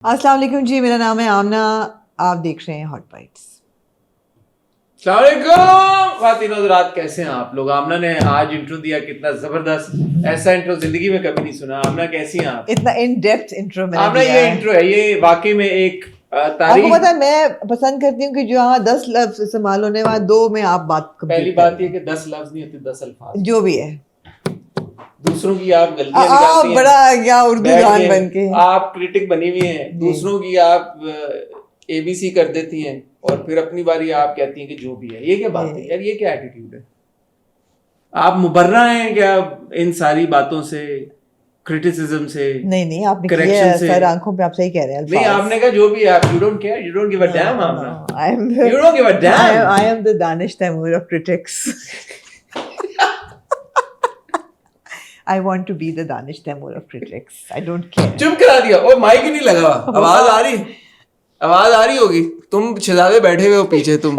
अस्सलाम वालेकुम जी, मेरा नाम है आमना। आप देख रहे हैं हॉट बाइट्स। अस्सलाम वालेकुम ख़वातीन और हज़रात, कैसे हैं आप लोग। आमना ने आज इंट्रो दिया, कितना जबरदस्त। ऐसा इंट्रो जिंदगी में कभी नहीं सुना। आमना कैसी हैं आप? इतना इन डेप्थ इंट्रो मैंने आमना दिया ये है। इंट्रो है, ये वाकई में एक आपको तारीफ। पता है मैं पसंद करती हूँ कि जहाँ 10 लफ्ज इस्तेमाल होने वहाँ 2 में आप बात पहली कंप्लीट बात करें। ये कि 10 लफ्ज नहीं होते, 10 अल्फाज। जो भी है, दूसरों की आप गलतियां निकालती हैं बड़ा क्या उर्दू बैठ जान के। बन के। आप क्रिटिक बनी हुई हैं, जी। दूसरों की आप ABC कर देती हैं और फिर अपनी बारी आप कहती हैं कि जो भी है। ये क्या बात है यार, ये क्या एटीट्यूड है? आप मुबर्रा हैं क्या इन सारी बातों से, क्रिटिसिज्म से? नहीं आपने किया करेक्शन से? सर, आंखों पे आप सही कह रहे हैं। नहीं, आपने कहा जो भी है, आप you don't care, you don't give a damn. Amna, you you don't give a damn. I am the Danish Taimur of critics. I want to be the Danish Taimur of critics. I don't care. चुप करा दिया। ओ mic ही नहीं लगा हुआ। आवाज आ रही होगी। तुम शहजादे बैठे हुए हो पीछे, तुम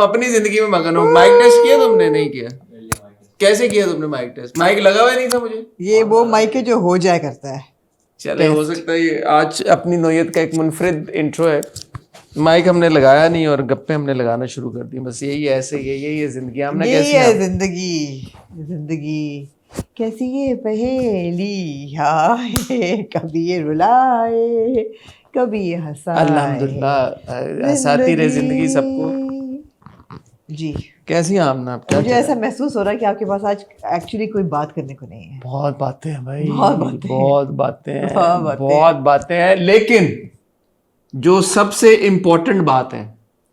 अपनी जिंदगी में मगन हो। माइक टेस्ट किया तुमने? नहीं किया। कैसे किया तुमने माइक टेस्ट? माइक लगा हुआ नहीं था मुझे। ये वो माइक है जो हो जाया करता है। चले, हो सकता है ये आज अपनी नौयत का एक मुनफरिद इंट्रो है। माइक हमने लगाया नहीं और गप्पे हमने लगाना शुरू कर दी। बस यही है, ऐसे यही है जिंदगी। हमने यही कैसी है आप? जिंदगी कैसी ये पहेली, हाय कभी ये रुलाए कभी ये हंसाए। अल्हम्दुलिल्लाह, हंसाती रहे जिंदगी सबको। जी। कैसी हैं आमना? आप क्या मुझे चल रहा ऐसा है? महसूस हो रहा है कि आपके पास आज एक्चुअली कोई बात करने को नहीं है। बहुत बातें हैं भाई, बहुत बातें हैं। बहुत बातें हैं, लेकिन जो सबसे इम्पोर्टेंट बात है,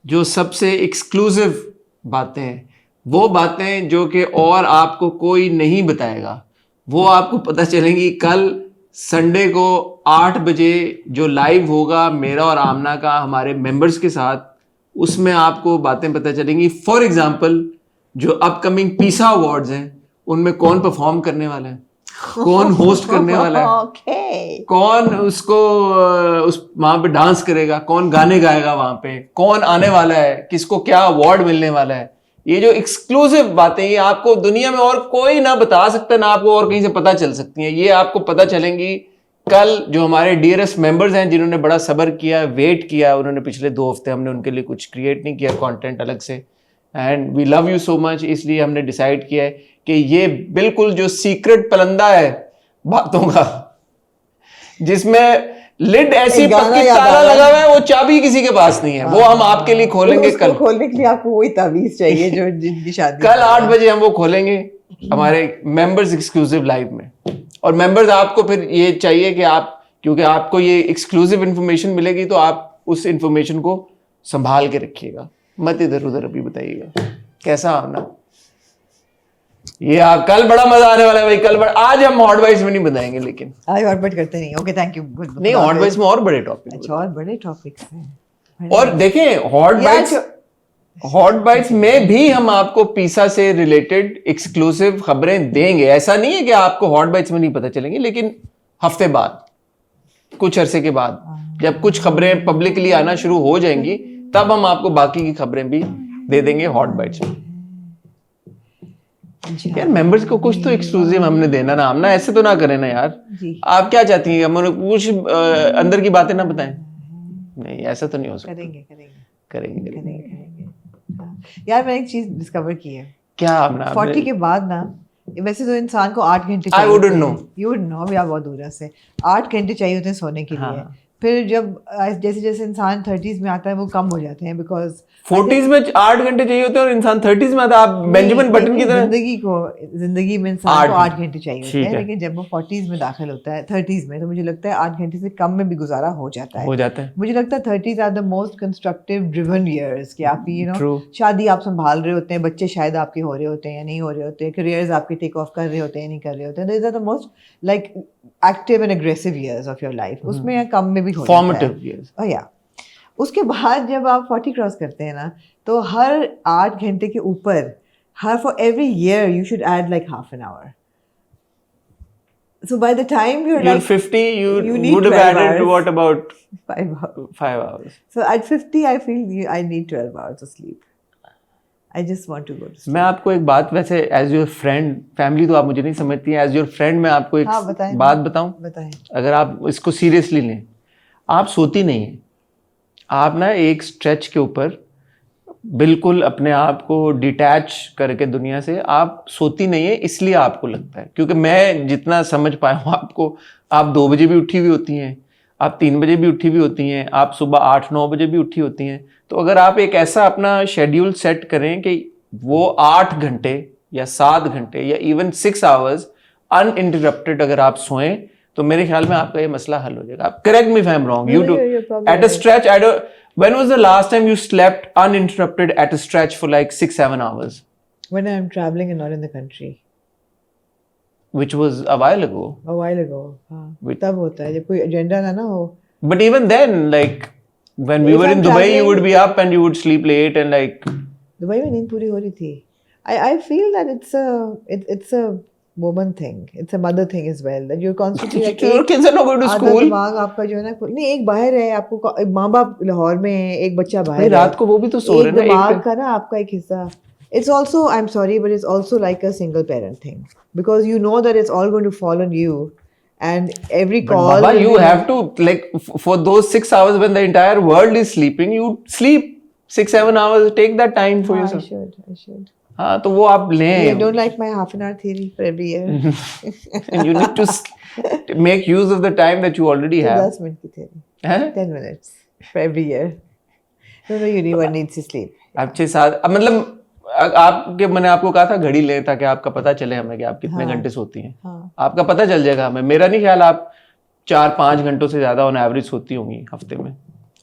जो सबसे एक्सक्लूसिव बातें हैं, वो बातें जो कि और आपको कोई नहीं बताएगा, वो आपको पता चलेंगी कल संडे को 8 बजे जो लाइव होगा मेरा और आमना का हमारे मेंबर्स के साथ। उसमें आपको बातें पता चलेंगी। फॉर एग्जाम्पल, जो अपकमिंग पीसा अवार्ड्स हैं उनमें कौन परफॉर्म करने वाला है, कौन होस्ट करने वाला है, Okay. कौन उसको उस वहां पे डांस करेगा, कौन गाने गाएगा वहां पे, कौन आने वाला है, किसको क्या अवार्ड मिलने वाला है। ये जो एक्सक्लूसिव बातें, ये आपको दुनिया में और कोई ना बता सकता, ना आपको और कहीं से पता चल सकती हैं। ये आपको पता चलेंगी कल। जो हमारे डियरेस्ट मेंबर्स हैं, जिन्होंने बड़ा सब्र किया, वेट किया, उन्होंने पिछले 2 हफ्ते हमने उनके लिए कुछ क्रिएट नहीं किया कंटेंट अलग से, and we love you so much. इसलिए हमने डिसाइड किया है कि ये बिल्कुल जो सीक्रेट पलंदा है बातों का, जिसमें लिड ऐसी पक्की ताला लगा हुआ है, वो चाबी किसी के पास नहीं है, वो हम आपके लिए खोलेंगे। उसको कल खोलने के लिए आपको वही तावीज चाहिए जो जिनकी शादी कल 8 बजे हम वो खोलेंगे हमारे मेंबर्स एक्सक्लूसिव लाइव में। और मेंबर्स, आपको फिर ये चाहिए कि आप, क्योंकि आपको ये एक्सक्लूसिव इंफॉर्मेशन मिलेगी, तो आप उस इंफॉर्मेशन को संभाल के रखिएगा, मत इधर उधर अभी बताइएगा। कैसा आना? ये आप कल बड़ा मजा आने वाला है भाई। कल आज हम हॉट बाइट्स में नहीं बताएंगे, लेकिन आज हॉट बाइट करते नहीं। Okay, thank you. नहीं, हॉट बाइट्स में और बड़े टॉपिक। अच्छा, और बड़े टॉपिक्स हैं। और देखें, हॉट बाइट्स में भी हम आपको पीसा से रिलेटेड एक्सक्लूसिव खबरें देंगे। ऐसा नहीं है कि आपको हॉट बाइट्स में नहीं पता चलेंगी, लेकिन हफ्ते बाद, कुछ अरसे के बाद, जब कुछ खबरें पब्लिकली आना शुरू हो जाएंगी, तब हम आपको बाकी की खबरें भी दे देंगे हॉट बाइट्स में। यार मेंबर्स को कुछ तो एक्सक्लूसिव हमने देना ना। हम ना ऐसे तो ना करें ना यार। आप क्या चाहती हैं, हम कुछ अंदर की बातें ना बताएं? नहीं, ऐसा तो नहीं हो सकता। करेंगे। यार मैंने एक चीज डिस्कवर की है। क्या? हमने 40 के बाद ना, वैसे तो इंसान को 8 घंटे I wouldn't know. You would know, अभी आप बहुत दूर से 8 घंटे चाहिए होते हैं सोने के लिए। हाँ। फिर जब जैसे जैसे इंसान 30s में आता है वो कम हो जाते हैं, बिकॉज 40s में 8 घंटे चाहिए होते हैं और इंसान 30s में आता है। आप बेंजामिन बटन की तरह। जिंदगी में इंसान को 8 घंटे चाहिए होते ठीक हैं, है। लेकिन जब वो 40s में दाखिल होता है, 30s में, तो मुझे लगता है 8 घंटे से कम में भी गुजारा हो जाता है। मुझे लगता है 30s are the most constructive driven years कि आप True. शादी आप संभाल रहे होते हैं, बच्चे शायद आपके हो रहे होते हैं या नहीं हो रहे होते हैं, करियर्स आपके टेक ऑफ कर रहे होते हैं या नहीं कर रहे होते हैं। These are the most like active and aggressive years of your life. उसमें कम में भी हो जाता है। या उसके बाद जब आप 40 क्रॉस करते हैं ना, तो हर 8 घंटे के ऊपर, her for every year you should add like half an hour. So by the time you're like 50, you need would have 12 added hours. what about 5 hours. 5 hours? So at 50 I feel I need 12 hours of sleep. I just want to go to sleep. मैं आपको एक बात, वैसे as your friend, family तो आप मुझे नहीं समझती हैं, एज योर फ्रेंड मैं आपको एक बात बताऊं। बताएं। अगर आप इसको सीरियसली लें, आप सोती नहीं है, आप ना एक स्ट्रेच के ऊपर बिल्कुल अपने आप को डिटैच करके दुनिया से आप सोती नहीं है, इसलिए आपको लगता है। क्योंकि मैं जितना समझ पाया हूँ आपको, आप 2 बजे भी उठी हुई होती हैं, आप 3 बजे भी उठी हुई होती हैं, आप सुबह 8-9 बजे भी उठी होती हैं। तो अगर आप एक ऐसा अपना शेड्यूल सेट करें कि वो 8 घंटे या 7 घंटे या इवन 6 आवर्स अनइंटरप्टेड अगर आप सोएं, तो मेरे ख्याल में आपका ये मसला हल हो जाएगा। आप correct me if I am wrong, you do at a stretch, when was the last time you slept uninterrupted at a stretch for like 6-7 hours? When I'm traveling and not in the country. Which was a while ago. A while ago. हाँ, तब होता है जब कोई agenda ना हो। But even then, like when we were in Dubai, you would be up and you would sleep late and like. Dubai में नींद पूरी हो रही थी। I feel that it's a woman thing, it's a mother thing as well, that you're constantly like your kids are not going to school. दिमाग आपका जो है ना, नहीं एक बाहर है, आपको माँ बाप लाहौर में है, एक बच्चा बाहर है, रात को वो भी तो सो रहे हैं ना, एक दिमाग का ना आपका एक हिस्सा। It's also, I'm sorry, but it's also like a single parent thing, because you know that it's all going to fall on you, and every call. But Baba, you have to like for those 6 hours when the entire world is sleeping, you sleep 6-7 hours. Take that time for yourself. I should. हाँ, तो वो आप लें। You don't like my half an hour theory for every year. And you need to make use of the time that you already have. 10 minute की theory. 10 minutes for every year. No, anyone needs to sleep. आप 6-7, मतलब मैंने आपको कहा था घड़ी लें ताकि आपका पता चले हमें कि आप कितने घंटे सोती हैं। हाँ. आपका पता चल जाएगा हमें। मेरा नहीं ख्याल आप 4-5 घंटों से ज्यादा ऑन एवरेज सोती होंगी हफ्ते में,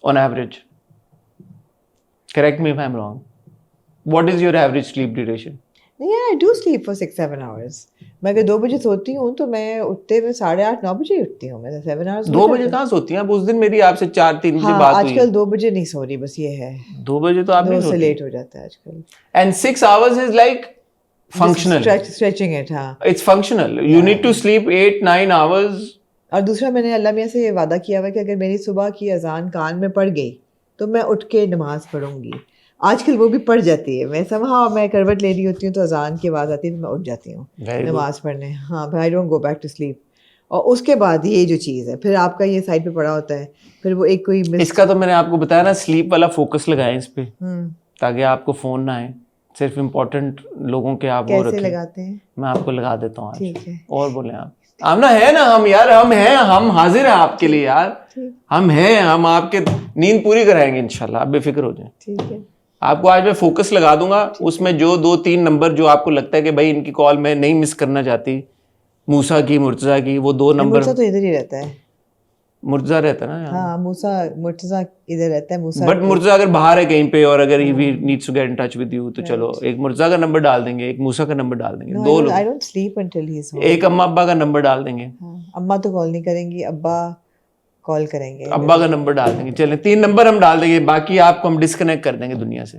on average. Correct me if I am wrong. What is your average sleep duration? Yeah, I do sleep for 6-7 hours. मैं अगर 2 बजे सोती हूँ तो मैं उठते में 8:30-9 बजे ही उठती हूँ। मैं 7 hours 2 बजे कहाँ सोती हैं आप? उस दिन मेरी आपसे 4-3 बजे बात हुई। आजकल 2 बजे नहीं सो रही, बस ये है। 2 बजे तो आप नहीं सोती। 2 से लेट हो जाता है आजकल। And 6 hours is like functional. Stretching it, हाँ। It's functional. You need to sleep 8-9 hours. और दूसरा, मैंने अल्लाह मियाँ से ये वादा किया हुआ कि अगर मेरी सुबह की अजान कान में पड़ गई तो मैं उठ के नमाज पढ़ूंगी। आजकल वो भी पड़ जाती है, मैं करवट ले रही होती हूँ तो अजान की आवाज़ आती है, मैं उठ जाती हूँ नमाज पढ़ने। हाँ भाई, I don't go back to sleep. और उसके बाद ये जो चीज़ है, फिर आपका ये साइड पे पड़ा होता है, फिर वो एक कोई इसका तो मैंने आपको बताया ना, स्लीप वाला फोकस लगाएं इस पे, ताकि आपको फ़ोन ना आए। सिर्फ इम्पोर्टेंट लोगों के आप वो रखें। कैसे लगाते हैं? मैं आपको लगा देता हूँ। ठीक है। और बोले आप ना है ना, हम यार हम हैं, हम हाजिर हैं आपके लिए यार, हम हैं, हम आपके नींद पूरी कराएंगे इंशाल्लाह, आप बेफिक्र हो जाएं। ठीक है। आपको आज मैं फोकस लगा दूंगा, उसमें जो 2-3 नंबर जो आपको लगता है कि भाई इनकी कॉल मैं नहीं मिस करना चाहती, मूसा की, मुर्तजा की, वो 2 नंबर। मूसा तो इधर ही रहता है। मुर्तजा रहता है ना यहाँ। हाँ, मुर्तजा इधर रहता है। मूसा बट मुर्तजा अगर बाहर है कहीं पे और अगर he needs to get in touch with you, तो चलो एक मुर्तजा का नंबर डाल देंगे, एक मूसा का नंबर डाल देंगे। 2 लोग। I don't sleep until he is home. एक अम्मा अब्बा का नंबर डाल देंगे। अम्मा तो कॉल नहीं करेंगी, अब्बा कॉल करेंगे। अब्बा का नंबर डाल देंगे। चलें 3 नंबर हम डाल देंगे, बाकी आपको हम डिस्कनेक्ट कर देंगे दुनिया से।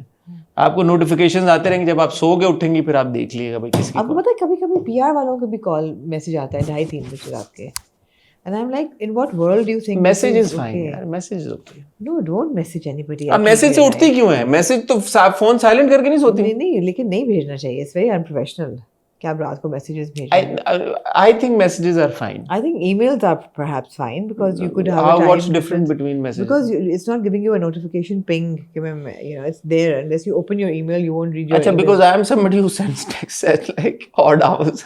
आपको नोटिफिकेशंस आते रहेंगे, जब आप सो के उठेंगे फिर आप देख लीजिएगा भाई किसकी। आपको पता है कभी कभी पीआर वालों को भी कॉल मैसेज आता है 2:30-3 बजे रात के, and I am like, in what world do you think message is fine यार, message is okay. No, don't message anybody. अब मैसेज से उठती क्यों है? मैसेज तो फोन साइलेंट करके नहीं सोती। नहीं, लेकिन नहीं भेजना चाहिए, इट्स वेरी अनप्रोफेशनल कि आप रात को मैसेजेस भेजें। I think messages are fine. I think emails are perhaps fine because you could have a time what's different between messages? Because it's not giving you a notification ping. You know, it's there. Unless you open your email, you won't read your email. Because I am somebody who sends texts at like odd hours.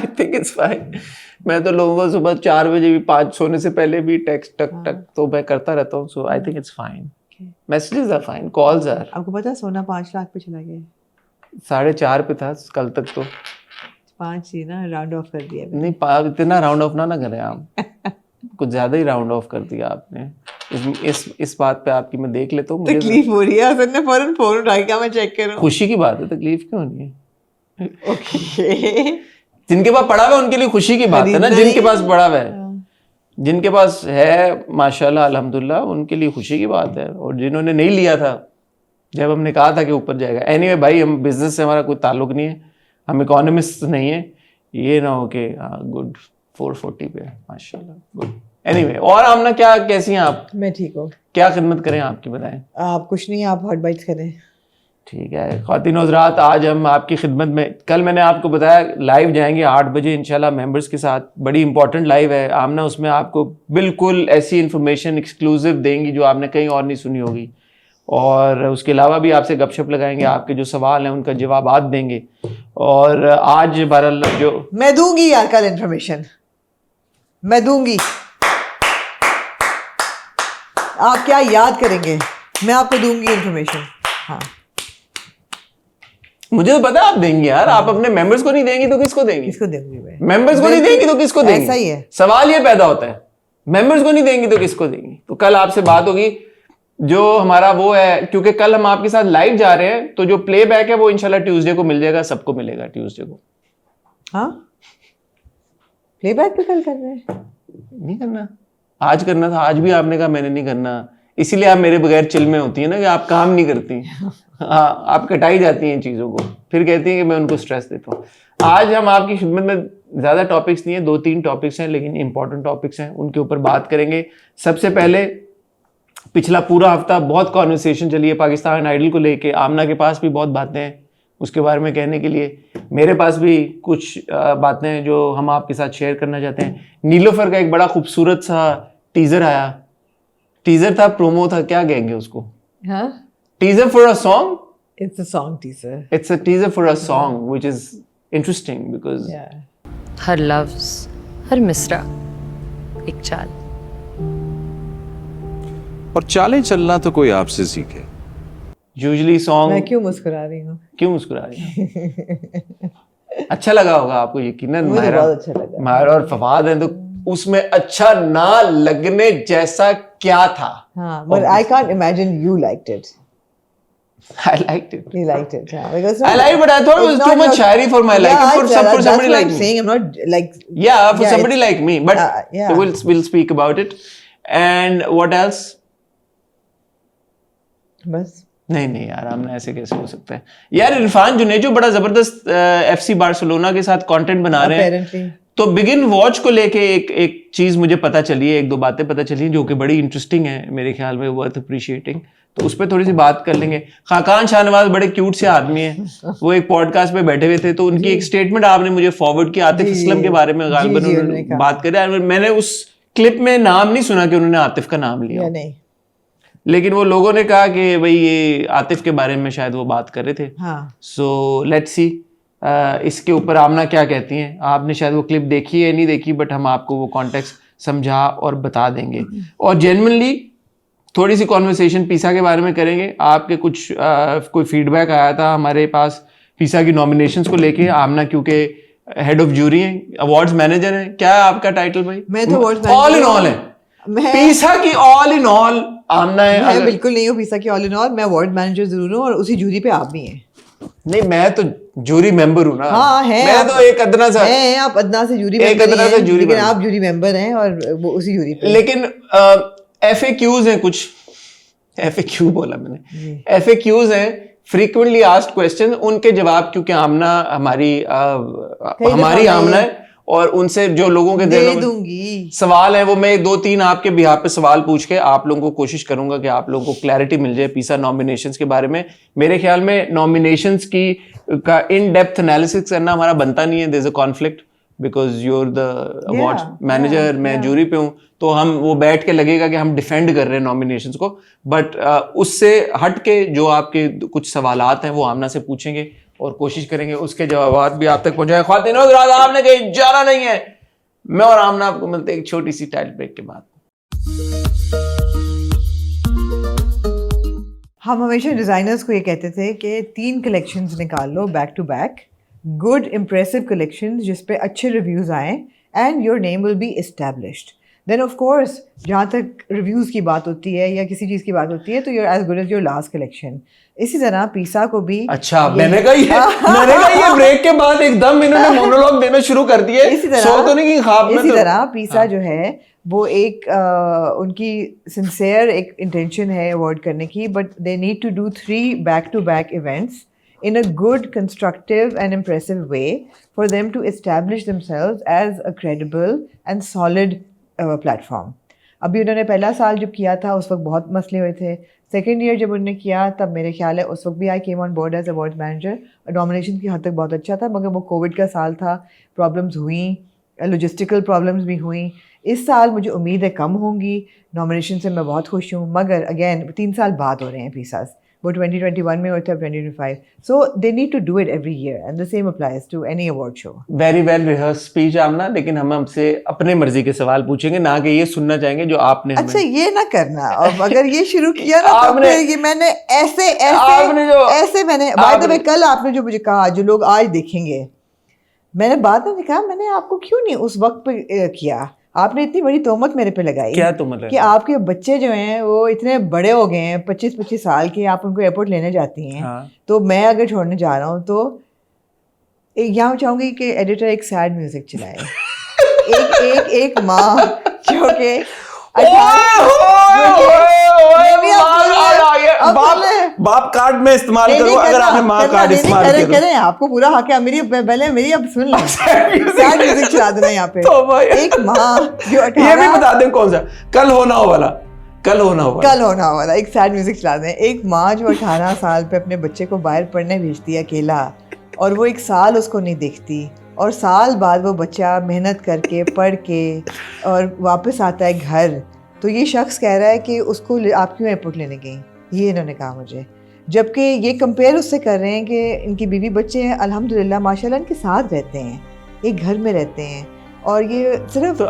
I think it's fine. मैं तो लोगों को सुबह 4 बजे भी 5 सोने से पहले भी टेक्स्ट टक तो मैं करता रहता हूँ. So I think it's fine. Messages are fine. Calls are. आपको पता है सोना 5 लाख पे चला गया? 4.5 पे था कल तक तो. 5 ही ना, राउंड ऑफ कर दिया. नहीं, इतना राउंड ऑफ ना करें आप. कुछ ज्यादा ही राउंड ऑफ कर दिया आपने. इस बात पे आपकी मैं देख लेता हूँ. तकलीफ हो रही है. हसन ने फौरन फोन उठाया, क्या मैं चेक करूँ? खुशी की बात है, तकलीफ क्यों नहीं है? ओके. जिनके पास पड़ा हुआ है उनके लिए खुशी की बात है ना. जिनके पास पड़ा हुआ है, जिनके पास है माशाल्लाह अल्हम्दुलिल्लाह, उनके लिए खुशी की बात है. और जिन्होंने नहीं लिया था, जब हमने कहा था कि ऊपर जाएगा. एनीवे भाई, हम बिजनेस से हमारा कोई ताल्लुक नहीं है, हम इकोनॉमिस्ट नहीं है. ये ना हो कि गुड 440 पे माशाल्लाह गुड. एनीवे, और आमना क्या, कैसी हैं आप? मैं ठीक हूँ. क्या खिदमत करें आपकी, बताएं. आप कुछ नहीं, आप हॉट बाइट्स करें. ठीक है ख़वातीन और हज़रात, आज हम आपकी खिदमत में, कल मैंने आपको बताया लाइव जाएंगे 8 बजे इंशाल्लाह मेंबर्स के साथ, बड़ी इंपॉर्टेंट लाइव है आमना, उसमें आपको बिल्कुल ऐसी इन्फॉर्मेशन एक्सक्लूसिव देंगी जो आपने कहीं और नहीं सुनी होगी, और उसके अलावा भी आपसे गपशप लगाएंगे, आपके जो सवाल हैं उनका जवाबात देंगे। और आज बहरहाल जो मैं दूंगी यार कल इन्फॉर्मेशन, मैं दूंगी, आप क्या याद करेंगे, मैं आपको दूंगी इन्फॉर्मेशन। हाँ मुझे तो पता आप देंगे यार, आप अपने मेंबर्स को नहीं देंगी तो किसको देंगी? किसको दूंगी मैं? मेंबर्स को नहीं देंगी तो किसको देंगी? ऐसा ही है, सवाल ये पैदा होता है, मेंबर्स को नहीं देंगी तो किसको देंगी? तो कल आपसे बात होगी, जो हमारा वो है, क्योंकि कल हम आपके साथ लाइव जा रहे हैं, तो जो प्लेबैक है वो इंशाल्लाह ट्यूसडे को मिल जाएगा, सबको मिलेगा ट्यूसडे को। हाँ प्लेबैक भी कल कर रहे हैं? नहीं करना, आज करना था, आज भी आपने कहा मैंने नहीं करना, इसीलिए आप मेरे बगैर चिल में होती है ना कि आप काम नहीं करती। हाँ आप कटाई जाती हैं चीज़ों को, फिर कहती हैं कि मैं उनको स्ट्रेस देता हूँ। आज हम आपकी खिदमत में ज़्यादा टॉपिक्स नहीं है, 2-3 टॉपिक्स हैं लेकिन इंपॉर्टेंट टॉपिक्स हैं, उनके ऊपर बात करेंगे। सबसे पहले पिछला पूरा हफ्ता बहुत कॉन्वर्सेशन चली है पाकिस्तान आइडल को लेके, आमना के पास भी बहुत बातें हैं उसके बारे में कहने के लिए, मेरे पास भी कुछ बातें हैं जो हम आपके साथ शेयर करना चाहते हैं। नीलोफर का एक बड़ा खूबसूरत सा टीज़र आया, टीज़र था, प्रोमो था, क्या कहेंगे उसको? हाँ teaser for a song, it's a song teaser, it's a teaser for a song which is interesting because yeah, हर लफ्ज, हर मिसरा एक चाल, और चालें चलना तो कोई आपसे सीखे। यूजुअली सॉन्ग, मैं क्यों मुस्कुरा रही हूँ? क्यों मुस्कुरा रही हैं? अच्छा लगा होगा आपको यकीनन, मुझे माहिरा, बहुत अच्छा लगा। माहिरा और फवाद हैं तो उसमें अच्छा ना लगने जैसा क्या था? हाँ but I can't imagine you liked it. I liked it. You liked it, yeah. Because I liked it, but I thought it was it's too not much your- shairi for my liking, Yeah, for that's somebody what like I'm me. saying. I'm not like Yeah, for Yeah, somebody it's- like me, but yeah. we'll speak about it. And what else? बस नहीं नहीं यार, हमने ऐसे कैसे हो सकता है यार? इरफान जुनेजो बड़ा जबरदस्त FC बार्सिलोना के साथ कंटेंट बना रहे हैं, apparently तो बिगिन वॉच को लेके एक चीज मुझे पता चली है, 1-2 बातें पता चली हैं जो कि बड़ी इंटरेस्टिंग है मेरे ख्याल में, वर्थ अप्रिशिएटिंग, तो उस पर थोड़ी सी बात कर लेंगे। खाकान शाहनवाज बड़े क्यूट से आदमी हैं, वो एक पॉडकास्ट पे बैठे हुए थे, तो उनकी एक स्टेटमेंट आपने मुझे फॉरवर्ड की, आतिफ असलम के बारे में गालिबन जी, उन्होंने बात करी, मैंने उस क्लिप में नाम नहीं सुना कि उन्होंने आतिफ का नाम लिया, या नहीं, लेकिन वो लोगों ने कहा कि भाई ये आतिफ के बारे में शायद वो बात कर रहे थे। हाँ सो लेट्स सी इसके ऊपर आमना क्या कहती हैं। आपने शायद वो क्लिप देखी है नहीं देखी, बट हम आपको वो कॉन्टेक्स्ट समझा और बता देंगे, और जेन्युइनली थोड़ी सी कॉन्वर्सेशन पीसा के बारे में करेंगे। आपके कुछ कोई फीडबैक आया था हमारे पास पीसा की नॉमिनेशंस को लेके, आमना क्योंकि हेड ऑफ जूरी हैं, अवार्ड्स मैनेजर हैं, क्या है आपका टाइटल भाई? मैं तो awards all in manager all है, मैं पीसा की ऑल इन ऑल आमना है। मैं बिल्कुल नहीं हूँ पीसा की ऑल इन ऑल, मैं अवार्ड मैनेजर जरूर हूँ और उसी जूरी पे आप भी हैं। नहीं मैं तो जूरी मेंबर हूँ ना। हाँ है, मैं तो एक अदना सा हैं, आप अदना से जूरी एक मेंबर अदना ही से हैं, जूरी लेकिन मेंबर। आप जूरी मेंबर हैं और वो उसी जूरी पे। लेकिन FAQs हैं कुछ, FAQ बोला मैंने, FAQs हैं, फ्रीक्वेंटली आस्क्ड क्वेश्चन, उनके जवाब, क्योंकि आमना हमारी आमना है और उनसे जो लोगों के दे दिलों में दूंगी सवाल है वो मैं 2-3 आपके बिहार पे सवाल पूछ के आप लोगों को कोशिश करूंगा कि आप लोगों को क्लैरिटी मिल जाए पीसा नॉमिनेशंस के बारे में। मेरे ख्याल में नॉमिनेशंस का इन डेप्थ एनालिसिस करना हमारा बनता नहीं है, there is a conflict because you are the awards manager, मैं जूरी पे हूँ, तो हम वो बैठ के लगेगा कि हम डिफेंड कर रहे हैं नॉमिनेशंस को, बट उससे हट के जो आपके कुछ सवालात हैं वो आमना से पूछेंगे और कोशिश करेंगे उसके जवाब भी आप तक पहुंचाए। ख्वातीन और हज़रात, आपने कहीं जाना नहीं है, मैं और आमना आपको मिलते हैं एक छोटी सी टाइटल ब्रेक के बाद। हम हमेशा डिजाइनर्स को ये कहते थे कि 3 कलेक्शंस निकाल लो back to back, good impressive collections जिस पे अच्छे रिव्यूज आए, and your name will be established. Then of course जहाँ तक रिव्यूज़ की बात होती है या किसी चीज़ की बात होती है तो you're as good as your last collection. इसी तरह पीसा को भी अच्छा मैंने कहा ये ब्रेक के बाद एकदम इन्होंने मोनोलॉग देना शुरू कर दिए, इसी तरह सो तो नहीं कि ख्वाब में इसी तो तरह पीसा जो है वो एक उनकी सिंसियर एक इंटेंशन है अवॉर्ड करने की, but they need to do 3 back to back events in a good, constructive and impressive way for them to establish themselves as a credible and solid platform. अभी उन्होंने पहला साल जब किया था उस वक्त बहुत मसले हुए थे, सेकेंड ईयर जब उन्होंने किया तब मेरे ख्याल है उस वक्त भी I came on board as award manager, nomination की हद तक बहुत अच्छा था, मगर वो कोविड का साल था, प्रॉब्लम्स हुई, लॉजिस्टिकल प्रॉब्लम्स भी हुई। इस साल मुझे उम्मीद है कम होंगी, नॉमिनेशन से मैं बहुत खुश हूँ, मगर अगेन 3 साल बाद हो रहे हैं पीसास, वो 2021 में होते हैं, 2025, so they need to do it every year and the same applies to any award show. Very well rehearsed speech Aamna, लेकिन हम हमसे अपने मर्जी के सवाल पूछेंगे, ना कि ये सुनना चाहेंगे जो आपने अच्छा ये ना करना, और अगर ये शुरू किया ना तो आपने- फिर ये मैंने ऐसे आपने जो- ऐसे मैंने बाय द वे कल आपने जो मुझे कहा, जो लोग आज देखेंगे, मैंने बाद में कहा मैंने आपको क्यों नहीं उस वक्त पे किया, आपने इतनी बड़ी तोहमत मेरे पे लगाई। क्या तोहमत कि आपके बच्चे जो हैं वो इतने बड़े हो गए हैं, 25-25 साल के, आप उनको एयरपोर्ट लेने जाती हैं। हाँ। तो मैं अगर छोड़ने जा रहा हूँ तो यहाँ चाहूंगी कि एडिटर एक सैड म्यूजिक चलाए। एक माँ जो कि बाप कार्ड में इस्तेमाल करो, अगर आपने माँ कार्ड इस्तेमाल किया तो। करें, आपको पूरा हक है, मेरी पहले मेरी अब सुन लो, सैड म्यूजिक चला देना यहाँ पे। एक माँ जो 18 ये भी बता दें कौन सा, कल होना वाला एक सैड म्यूजिक चला दें। एक माँ जो 18 साल पे अपने बच्चे को बाहर पढ़ने भेजती है अकेला, और वो 1 साल उसको नहीं देखती, और साल बाद वो बच्चा मेहनत करके पढ़ के और वापस आता है घर, तो ये शख्स कह रहा है कि उसको आप क्यों एयरपोर्ट लेने गई, ये इन्होंने कहा मुझे। जबकि ये कंपेयर उससे कर रहे हैं कि इनकी बीवी बच्चे हैं अल्हम्दुलिल्लाह माशाल्लाह, इनके साथ रहते हैं, एक घर में रहते हैं, और ये सिर्फ तो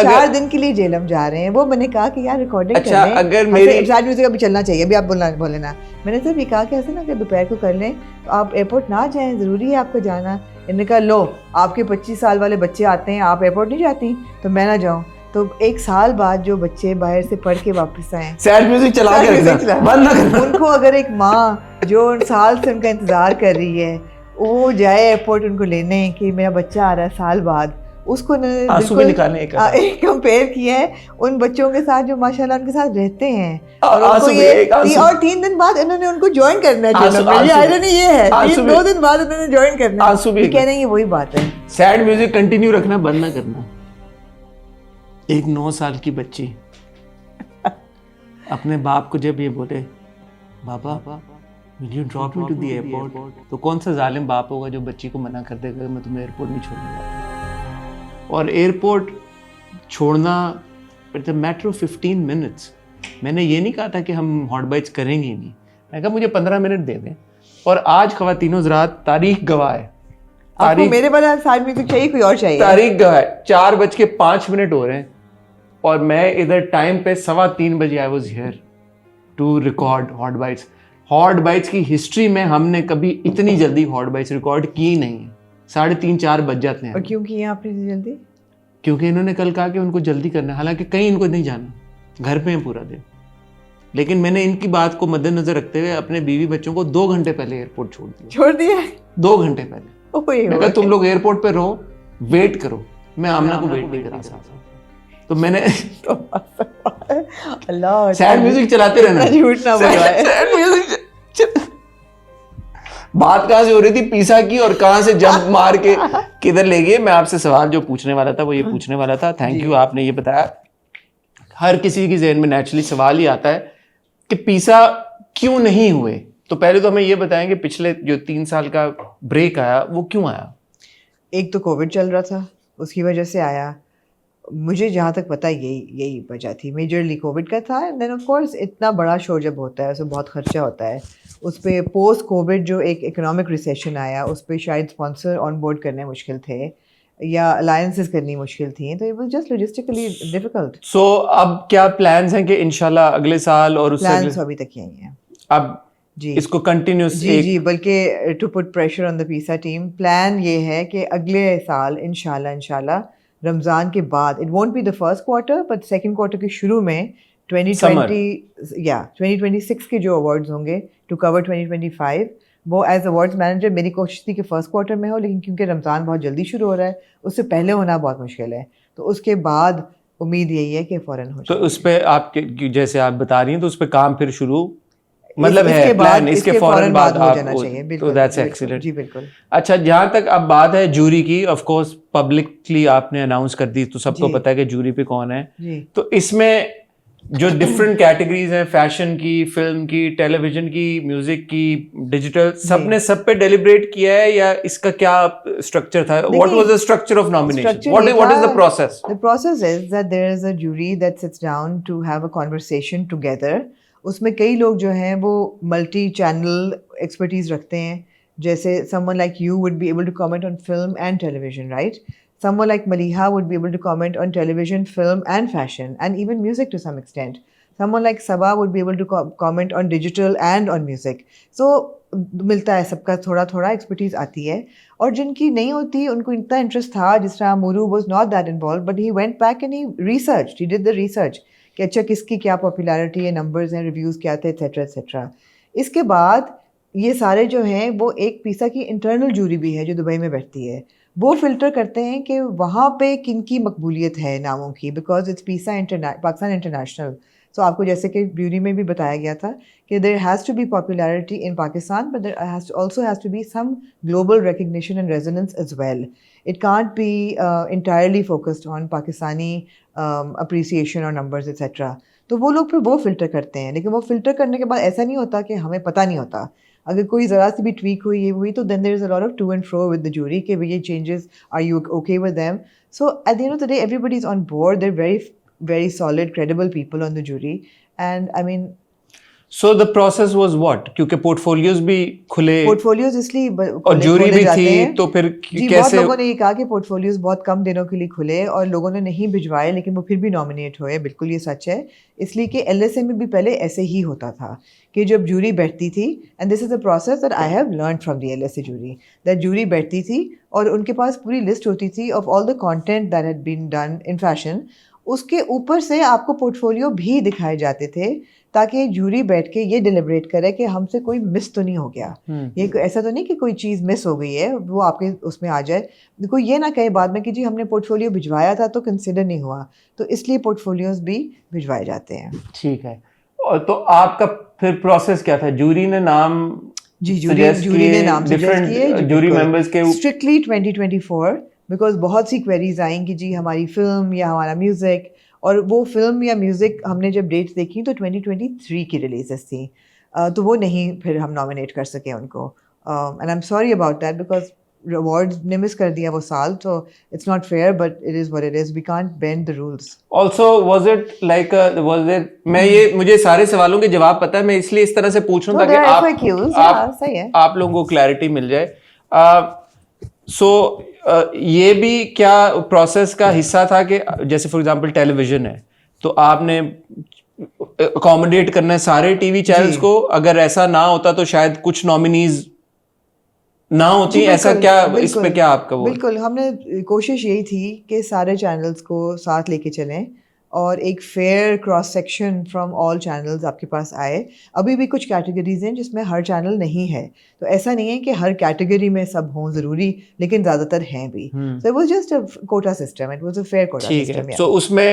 4 दिन के लिए जेलम जा रहे हैं। वो मैंने कहा कि यार रिकॉर्डिंग अच्छा, कर लें, अगर मेरी सैड म्यूजिक अभी चलना चाहिए, अभी आप बोले ना, मैंने सिर्फ ये कहा कि ऐसे ना कि दोपहर को कर लें तो आप एयरपोर्ट ना जाएं, ज़रूरी है आपको जाना। इन्होंने कहा लो आपके 25 साल वाले बच्चे आते हैं, आप एयरपोर्ट नहीं जाती तो मैं ना जाऊँ। तो 1 साल बाद जो बच्चे बाहर से पढ़ के वापस आए, सैड म्यूजिक चला के रखना, बंद ना करना। उनको अगर एक माँ जो साल से उनका इंतज़ार कर रही है वो जाए एयरपोर्ट उनको लेने कि मेरा बच्चा आ रहा है साल बाद, उसको आंसू भी निकालने एक कंपेयर किया है उन बच्चों के साथ जो माशाल्लाह उनके साथ रहते हैं, और 3 दिन बाद इन्होंने उनको ज्वाइन करना है। आयरनी ये है 2 दिन बाद इन्होंने ज्वाइन करना है। आंसू भी कह रहे हैं वही बात है, सैड म्यूजिक कंटिन्यू रखना, बंद ना करना। एक 9 साल की बच्ची अपने बाप को जब ये बोले बाबा will you drop me to the airport, तो कौन सा जालिम बाप होगा जो बच्ची को मना कर देगा मैं तुम्हें एयरपोर्ट नहीं छोड़ने वाला। और एयरपोर्ट छोड़ना it's a matter of 15 minutes. मैंने ये नहीं कहा था कि हम हॉट बाइट्स करेंगे ही नहीं, मैं कहा मुझे 15 मिनट दे दें। और आज ख़वातीनो हज़रात तारीख गवाह है, आपको मेरे वाला साइड म्यूजिक चाहिए कोई और चाहिए? तारीख गवाह है, 4:05 हो रहे हैं और मैं इधर टाइम पे 3:15 बजे I was here to record hot bites. Hot bites की हिस्ट्री में हमने कभी इतनी जल्दी हॉट बाइट्स रिकॉर्ड की नहीं है। 3:30-4 बज जाते हैं। और क्यों किए आपने इतनी जल्दी? क्योंकि इन्होंने कल कहा कि उनको जल्दी करना है, हालांकि कहीं इनको नहीं जाना, घर पे हैं पूरा दिन। लेकिन मैंने इनकी बात को मद्देनजर रखते हुए अपने बीवी बच्चों को 2 घंटे पहले एयरपोर्ट छोड़ दिया। 2 घंटे पहले मैं कहा तुम लोग एयरपोर्ट पे रहो, वेट करो, मैं आमना को वेट नहीं करा सकता। तो मैंने अल्लाह सैड म्यूजिक चलाते रहना, झूठ ना बोलो। बात कहाँ से हो रही थी, पिज़्ज़ा की, और कहाँ से जंप मार के किधर ले गए। मैं आपसे सवाल जो पूछने वाला था वो ये पूछने वाला था, थैंक यू आपने ये बताया। हर किसी के ज़हन में नेचुरली सवाल ही आता है कि पिज़्ज़ा क्यों नहीं हुए। तो पहले तो हमें ये बताएं कि पिछले जो 3 साल का ब्रेक आया वो क्यों आया? एक तो कोविड चल रहा था, उसकी वजह से आया। मुझे जहाँ तक पता है यही वजह थी, मेजरली कोविड का था। देन ऑफ कोर्स इतना बड़ा शो जब होता है उसमें बहुत खर्चा होता है, उस पर पोस्ट कोविड जो एक इकोनॉमिक रिसेशन आया उस पर शायद स्पॉन्सर ऑन बोर्ड करने मुश्किल थे या अलायंसेस करनी मुश्किल थी, तो it was just logistically difficult. So अब क्या प्लान्स हैं कि इंशाल्लाह अगले साल और उससे प्लान्स अभी तक यही हैं अब जी, इसको कंटिन्यूस जी बल्कि to put pressure on the pizza team, plan ये है कि अगले साल इंशाल्लाह रमज़ान के बाद, it won't be the first quarter but second quarter के शुरू में 2026 के जो अवार्ड्स होंगे टू कवर 2025, वो एज अवार्ड्स मैनेजर मेरी कोशिश थी कि फर्स्ट क्वार्टर में हो, लेकिन क्योंकि रमज़ान बहुत जल्दी शुरू हो रहा है उससे पहले होना बहुत मुश्किल है, तो उसके बाद उम्मीद यही है कि फ़ौरन हो तो जाए। उस पर आप जैसे आप बता रही हैं तो उस पर काम फिर शुरू मतलब है प्लान, इसके फौरन बाद हो जाना आप चाहिए, तो बिल्कुल दैट्स बिल्कुल, एक्सीलेंट। जी बिल्कुल अच्छा, जहां तक अब बात है जूरी की, ऑफ कोर्स पब्लिकली आपने अनाउंस कर दी तो सबको जी। पता है कि जूरी पे कौन है। जी तो इसमें जो डिफरेंट कैटेगरीज हैं, फैशन की, फिल्म की, टेलीविजन की, म्यूजिक की, डिजिटल, सबने सब पे डेलिब्रेट किया है या इसका क्या स्ट्रक्चर था? What was the structure of nomination? structure what ये इज द था- process? The process is that there is a jury that sits down to have a conversation together. उसमें कई लोग जो हैं वो मल्टी चैनल एक्सपर्टीज रखते हैं, जैसे someone like you would be able to comment on film and television, right? Someone like Maliha would be able to comment on television, film and fashion and even music to some extent. Someone like Sabah would be able to comment on digital and on music. So मिलता है सबका, थोड़ा थोड़ा expertise आती है। और जिनकी नहीं होती उनको इतना इंटरेस्ट था, जिस तरह Muru was not that involved but he went back and he did the research कि अच्छा किसकी क्या पॉपुलैरिटी है, नंबर्स हैं, रिव्यूज़ क्या थे, एट्सेट्रा एट्सेट्रा। इसके बाद ये सारे जो हैं वो एक पीसा की इंटरनल जूरी भी है जो दुबई में बैठती है, वो फिल्टर करते हैं कि वहाँ पे किन की मकबूलियत है नामों की, बिकॉज इट्स पीसा पाकिस्तान इंटरनेशनल। सो आपको जैसे कि ब्यूरी में भी बताया गया था कि there has to be popularity in Pakistan but there also has to be some global recognition and resonance as well. It can't be entirely focused on Pakistani appreciation or numbers etc. तो वो लोग फिर वो फिल्टर करते हैं, लेकिन वो filter करने के बाद ऐसा नहीं होता कि हमें पता नहीं होता। अगर कोई ज़रा सी भी ट्वीक हुई ये हुई तो then there is a lot of to and fro with the jury कि ये changes, are you okay with them? So at the end of the day everybody is on board. They're very solid credible people on the jury and I mean so the process was what? क्योंकि portfolios भी खुले portfolios इसलिए और jury भी थी, तो फिर जी कैसे? बहुत लोगों ने ये कहा कि पोर्टफोलियोज बहुत कम दिनों के लिए खुले और लोगों ने नहीं भिजवाए, लेकिन वो फिर भी नॉमिनेट हुए। बिल्कुल ये सच है, इसलिए कि एलएसए में भी पहले ऐसे ही होता था कि जब जूरी बैठती थी, and this is a process that I have learn from the LSA jury, that jury बैठती थी और उनके पास पूरी लिस्ट होती थी of all the content that had been done in fashion. उसके ऊपर से आपको पोर्टफोलियो भी दिखाए जाते थे ताकि जूरी बैठ के ये डिलिब्रेट करे कि हमसे कोई मिस तो नहीं हो गया, ये ऐसा तो नहीं कि कोई चीज़ मिस हो गई है वो आपके उसमें आ जाए, कोई ये ना कहे बाद में कि जी हमने पोर्टफोलियो भिजवाया था तो कंसिडर नहीं हुआ, तो इसलिए पोर्टफोलियोज भी भिजवाए जाते हैं। ठीक है, और तो आपका फिर प्रोसेस क्या था? जूरी ने नाम जी जूरी ने नाम सजेस्ट किए जूरी मेंबर्स के स्ट्रिक्टली 2024 बिकॉज बहुत सी क्वेरीज आई कि जी हमारी फिल्म या हमारा म्यूज़िक, और वो फिल्म या म्यूज़िक हमने जब डेट्स देखी तो 2023 की रिलीजेस थी, तो वो नहीं फिर हम नॉमिनेट कर सके उनको, and I am sorry about that because awards ने मिस कर दिया वो साल, तो it's not fair but it is what it is, we can't bend the rules. Also was it like was there, मैं ये मुझे सारे सवालों के जवाब पता है, मैं इसलिए इस तरह से पूछ रहा हूँ ताकि सही है आप लोगों को क्लैरिटी मिल जाए। सो ये भी क्या प्रोसेस का हिस्सा था कि जैसे फॉर एग्जांपल टेलीविजन है तो आपने अकोमोडेट करना है सारे टीवी चैनल्स को, अगर ऐसा ना होता तो शायद कुछ नॉमिनीज ना होती, ऐसा क्या इस पे क्या आपका वो? बिल्कुल, हमने कोशिश यही थी कि सारे चैनल्स को साथ लेके चलें और एक fair cross section from all channels आपके पास आए। अभी भी कुछ कैटेगरीज हैं जिसमें हर चैनल नहीं है, तो ऐसा नहीं है कि हर कैटेगरी में सब हों ज़रूरी, लेकिन ज़्यादातर हैं भी। So it was just a quota system, it was a fair quota system. So उसमें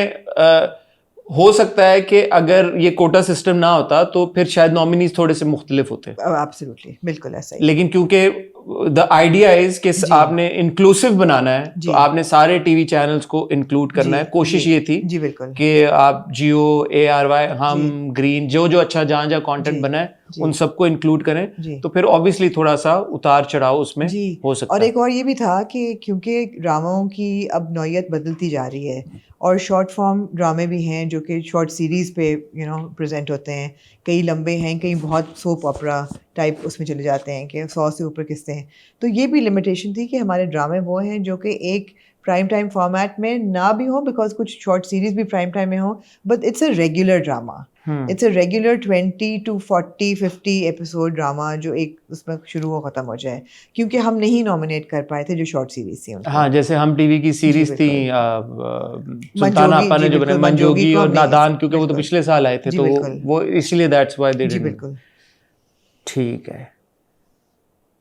हो सकता है कि अगर ये कोटा सिस्टम ना होता तो फिर शायद नॉमिनीज थोड़े से मुख्तलिफ होते। एब्सोल्युटली, बिल्कुल ऐसा ही। लेकिन क्योंकि द आइडिया इज कि आपने इंक्लूसिव बनाना है तो आपने सारे टीवी चैनल्स को इंक्लूड करना है। कोशिश ये थी जी बिल्कुल कि आप जियो, ARY, हम, ग्रीन, जो जो अच्छा जहाँ जहाँ कंटेंट बना है उन सबको इंक्लूड करें, तो फिर ऑब्वियसली थोड़ा सा उतार चढ़ाव उसमें हो सकता है। और एक और ये भी था कि क्योंकि ड्रामों की अब नौयत बदलती जा रही है और शॉर्ट फॉर्म ड्रामे भी हैं जो कि शॉर्ट सीरीज़ पे प्रेजेंट होते हैं, कई लंबे हैं, कई बहुत सोप ऑपरा टाइप उसमें चले जाते हैं कि 100 से ऊपर किस्तें हैं, तो ये भी लिमिटेशन थी कि हमारे ड्रामे वो हैं जो कि एक प्राइम टाइम फॉर्मेट में ना भी हो, बिकॉज कुछ शॉर्ट सीरीज भी प्राइम टाइम में हो, but it's a regular drama, it's a regular 20 to 40 50 episode drama जो एक उसमें शुरू हो खत्म हो जाए, क्योंकि हम नहीं नॉमिनेट कर पाए थे जो शॉर्ट सीरीज थी। हाँ, जैसे हम टीवी की सीरीज थी सुल्तान आपा ने जो बनाई, मंजोगी और नादान, क्योंकि वो तो पिछले साल आए थे, तो वो इसलिए दैट्स व्हाई दे डिडंट। बिल्कुल ठीक है,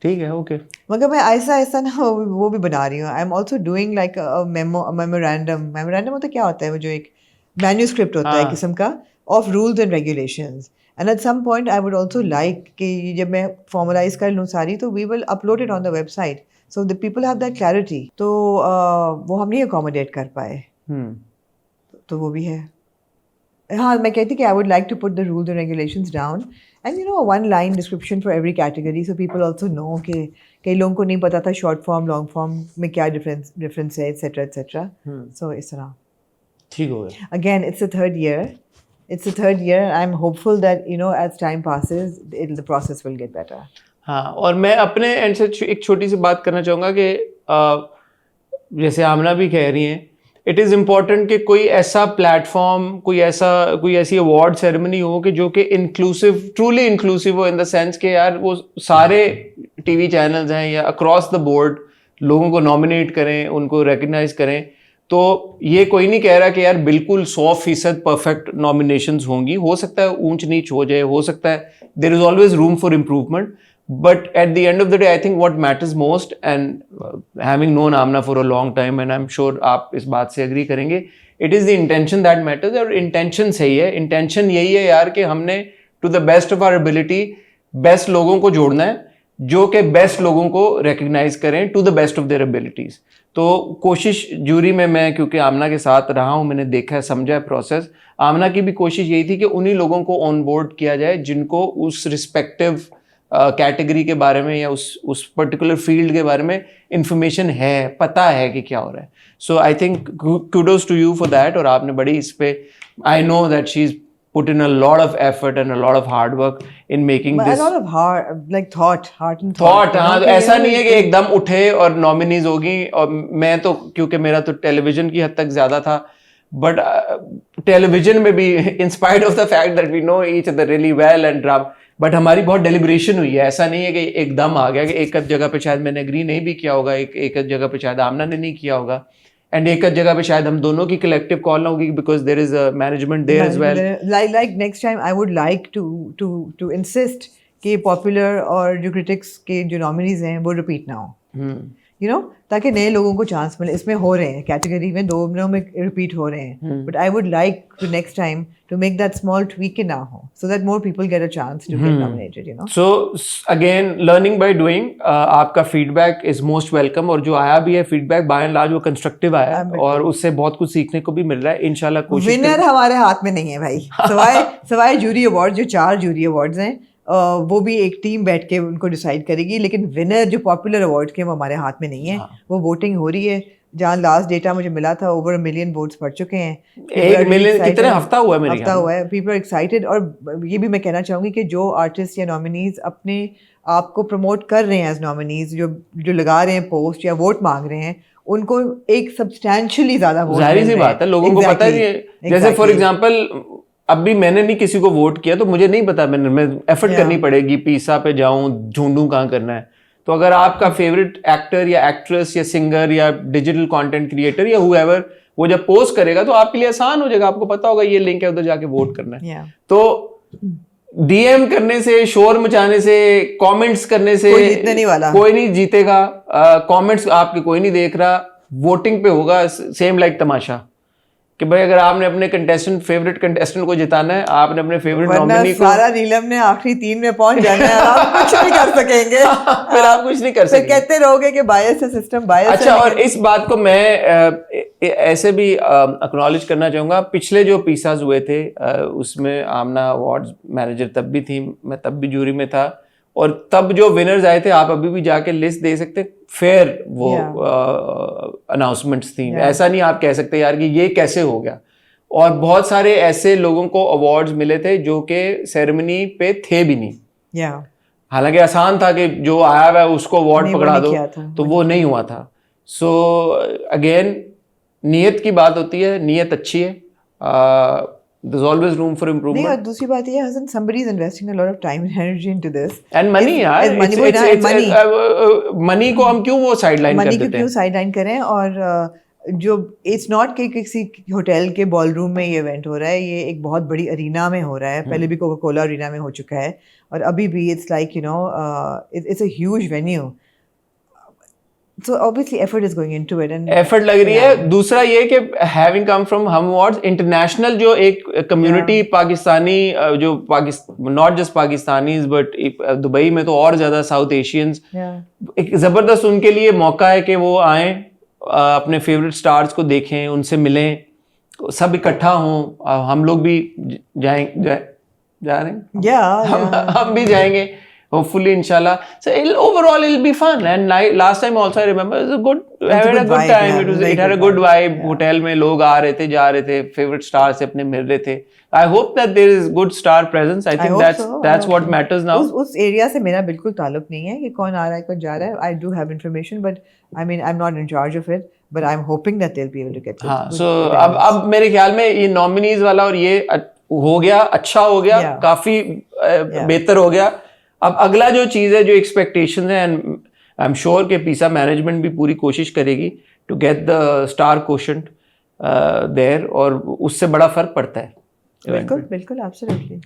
ठीक है, ओके। मगर मैं ऐसा ऐसा ना वो भी बना रही हूँ। I am also doing like memorandum. Memorandum होता क्या होता है, वो जो एक मैन्यूस्क्रिप्ट होता है हाँ। किस्म का of rules and regulations and at some point I would also like कि जब मैं फॉर्मलाइज कर लूँ सारी तो we will upload it on the website so the people have that clarity तो वो हम नहीं अकोमोडेट कर पाए तो वो भी है हाँ मैं कहती कि I would like to put the rules and regulations down and you know one line description for every category so people also know कि कई लोगों को नहीं पता था शॉर्ट फॉर्म लॉन्ग फॉर्म में क्या डिफरेंस है एटसेट्रा सो इस तरह ठीक हो गया again it's the third year I'm hopeful that you know as time passes the process will get better हाँ और मैं अपने एंड से एक छोटी सी बात करना चाहूँगा कि जैसे आमना भी कह रही हैं इट इज़ इम्पॉर्टेंट कि कोई ऐसा प्लेटफॉर्म कोई ऐसी अवार्ड सेरेमनी हो कि जो कि इंक्लूसिव ट्रूली इंक्लूसिव हो इन द सेंस कि यार वो सारे टीवी चैनल्स हैं या अक्रॉस द बोर्ड लोगों को नॉमिनेट करें उनको रिकग्नाइज करें तो ये कोई नहीं कह रहा कि यार बिल्कुल 100% परफेक्ट नॉमिनेशंस होंगी हो सकता है ऊंच नीच हो जाए हो सकता है there is always room for improvement but at the end of the day I think what matters most and having known Amna for a long time and I'm sure आप इस बात से agree करेंगे it is the intention that matters और intention सही है intention यही है यार कि हमने to the best of our ability best लोगों को जोड़ना है जो कि बेस्ट लोगों को recognize करें to the best of their abilities तो कोशिश जूरी में मैं क्योंकि आमना के साथ रहा हूँ मैंने देखा है समझा है प्रोसेस आमना की भी कोशिश यही थी कि उन्हीं लोगों को ऑन बोर्ड किया जाए जिनको उस रिस्पेक्टिव कैटेगरी के बारे में या उस पर्टिकुलर फील्ड के बारे में इंफॉर्मेशन है पता है कि क्या हो रहा है so I think kudos to you for that और आपने बड़ी इस पे I know that she is put in a lot of effort and a lot of hard work in making but this a lot of heart and thought हाँ तो ऐसा नहीं है कि एकदम उठे और नॉमिनीज होगी और मैं तो क्योंकि मेरा तो टेलीविजन की हद तक ज्यादा था बट टेलीविजन में भी in spite of the fact that we know each other really well and but हमारी बहुत डेलिब्रेशन हुई है ऐसा नहीं है कि एकदम आ गया कि एक जगह पे शायद मैंने एग्री नहीं भी किया होगा एक जगह पे शायद आमना ने नहीं किया होगा एंड एक जगह पे शायद हम दोनों की कलेक्टिव कॉल ना होगी because there is a management there as well like next time I would like to insist कि पॉपुलर और जो क्रिटिक्स के जो नॉमिनीज हैं वो रिपीट ना हो यू नो ताकि नए लोगों को चांस मिले इसमें हो रहे हैं कैटेगरी में दो में रिपीट हो रहे हैं but I would like to next time to make that small tweak in now so that more people get a chance to get nominated you know so again learning by doing आपका feedback is most welcome और जो आया भी है feedback by and large वो constructive आया और उससे बहुत कुछ सीखने को भी मिल रहा है इंशाल्लाह कोशिश विनर हमारे हाथ में नहीं है भाई सवाए जूरी अवार्ड जो 4 जूरी अवार्ड्स हैं वो भी एक टीम बैठ के उनको डिसाइड करेगी लेकिन विनर जो पॉपुलर अवार्ड के वो हमारे हाथ में नहीं है वो वोटिंग हो रही है जहाँ लास्ट डेटा मुझे मिला था ओवर 1 मिलियन वोट्स पड़ चुके हैं 1 मिलियन कितने हफ्ता हुआ है हफ्ता हुआ है पीपल आर एक्साइटेड और ये भी मैं कहना चाहूँगी कि जो आर्टिस्ट या नॉमिनीज अपने आप को प्रमोट कर रहे हैं एज नॉमिनीज जो लगा रहे हैं पोस्ट या वोट मांग रहे हैं उनको एक सब्सटैंशियली ज्यादा वोट जाहिर सी बात है लोगों को पता नहीं है जैसे फॉर एग्जांपल अब भी मैंने नहीं किसी को वोट किया तो मुझे नहीं पता मैं एफर्ट करनी पड़ेगी पिज़्ज़ा पे जाऊं ढूंढूं कहाँ करना है तो अगर आपका फेवरेट एक्टर या एक्ट्रेस या सिंगर या डिजिटल कंटेंट क्रिएटर या हुएवर वो जब पोस्ट करेगा तो आपके लिए आसान हो जाएगा आपको पता होगा ये लिंक है उधर जाके वोट करना है तो डीएम करने से शोर मचाने से कमेंट्स करने से कोई जीतने नहीं वाला कोई नहीं जीतेगा कमेंट्स आपके कोई नहीं देख रहा वोटिंग पे होगा सेम लाइक तमाशा कि भाई अगर आपने अपने फेवरेट कंटेस्टेंट को जिताना है आपने अपने फेवरेट नॉमिनी को सारा नीलम ने आखिरी 3 में पहुंच जाना है आप कुछ नहीं कर सकेंगे फिर आप कुछ नहीं कर सकते कहते रहोगे कि बायस है सिस्टम बायस अच्छा और इस बात को मैं ऐसे भी एक्नॉलेज करना चाहूंगा पिछले जो पिज़्ज़ाज हुए थे उसमें आमना अवार्ड्स मैनेजर तब भी थी मैं तब भी जूरी में था और तब जो विनर्स आए थे आप अभी भी जाके लिस्ट दे सकते फेयर वो अनाउंसमेंट्स थी ऐसा नहीं आप कह सकते यार कि ये कैसे हो गया और बहुत सारे ऐसे लोगों को अवार्ड्स मिले थे जो कि सेरेमनी पे थे भी नहीं हालांकि आसान था कि जो आया हुआ है उसको अवार्ड पकड़ा दो तो वो नहीं हुआ था सो अगेन नीयत की बात होती है नीयत अच्छी है there's always room for improvement नहीं और दूसरी बात ये है somebody is investing a lot of time and energy into this and money यार money को हम क्यों वो sideline कर देते हैं money को क्यों sideline करें और जो it's not कि किसी होटल के बॉलरूम में ये इवेंट हो रहा है ये एक बहुत बड़ी अरीना में हो रहा है पहले भी कोका कोला अरीना में हो चुका है और अभी भी it's like you know it's a huge venue So obviously effort is going into it and effort लग रही है. दूसरा ये कि हैविंग कम फ्रॉम हम अवार्ड्स इंटरनेशनल जो एक कम्युनिटी पाकिस्तानी जो not just Pakistanis but Dubai में तो और ज्यादा साउथ एशियंस, एक जबरदस्त उनके लिए मौका है कि वो आए, अपने फेवरेट स्टार्स को देखें, उनसे मिलें, सब इकट्ठा हों. हम लोग भी जा रहे हैं, हम भी जाएंगे hopefully inshallah. So overall it'll be fun. And last time also I remember it was a good, had a good time. It had a good vibe. Hotel में लोग आ रहे थे, जा रहे थे, favorite stars से अपने मिल रहे थे. I hope that there is good star presence. I think that's what matters now. उस एरिया से मेरा बिल्कुल ताल्लुक नहीं है कि कौन आ रहा है, कौन जा रहा है. I do have information, but I mean I'm not in charge of it. But I'm hoping that they'll be able to get. हाँ, so अब मेरे ख्याल में ये nominees वाला और ये हो गया, अच्छा हो गया, काफी बेहतर हो गया. अब अगला जो चीज़ है, जो एक्सपेक्टेशंस हैं, एंड आई एम श्योर कि पीसा मैनेजमेंट भी पूरी कोशिश करेगी to get the star quotient there, और उससे बड़ा फर्क पड़ता है. बिल्कुल बिल्कुल एब्सोल्युटली.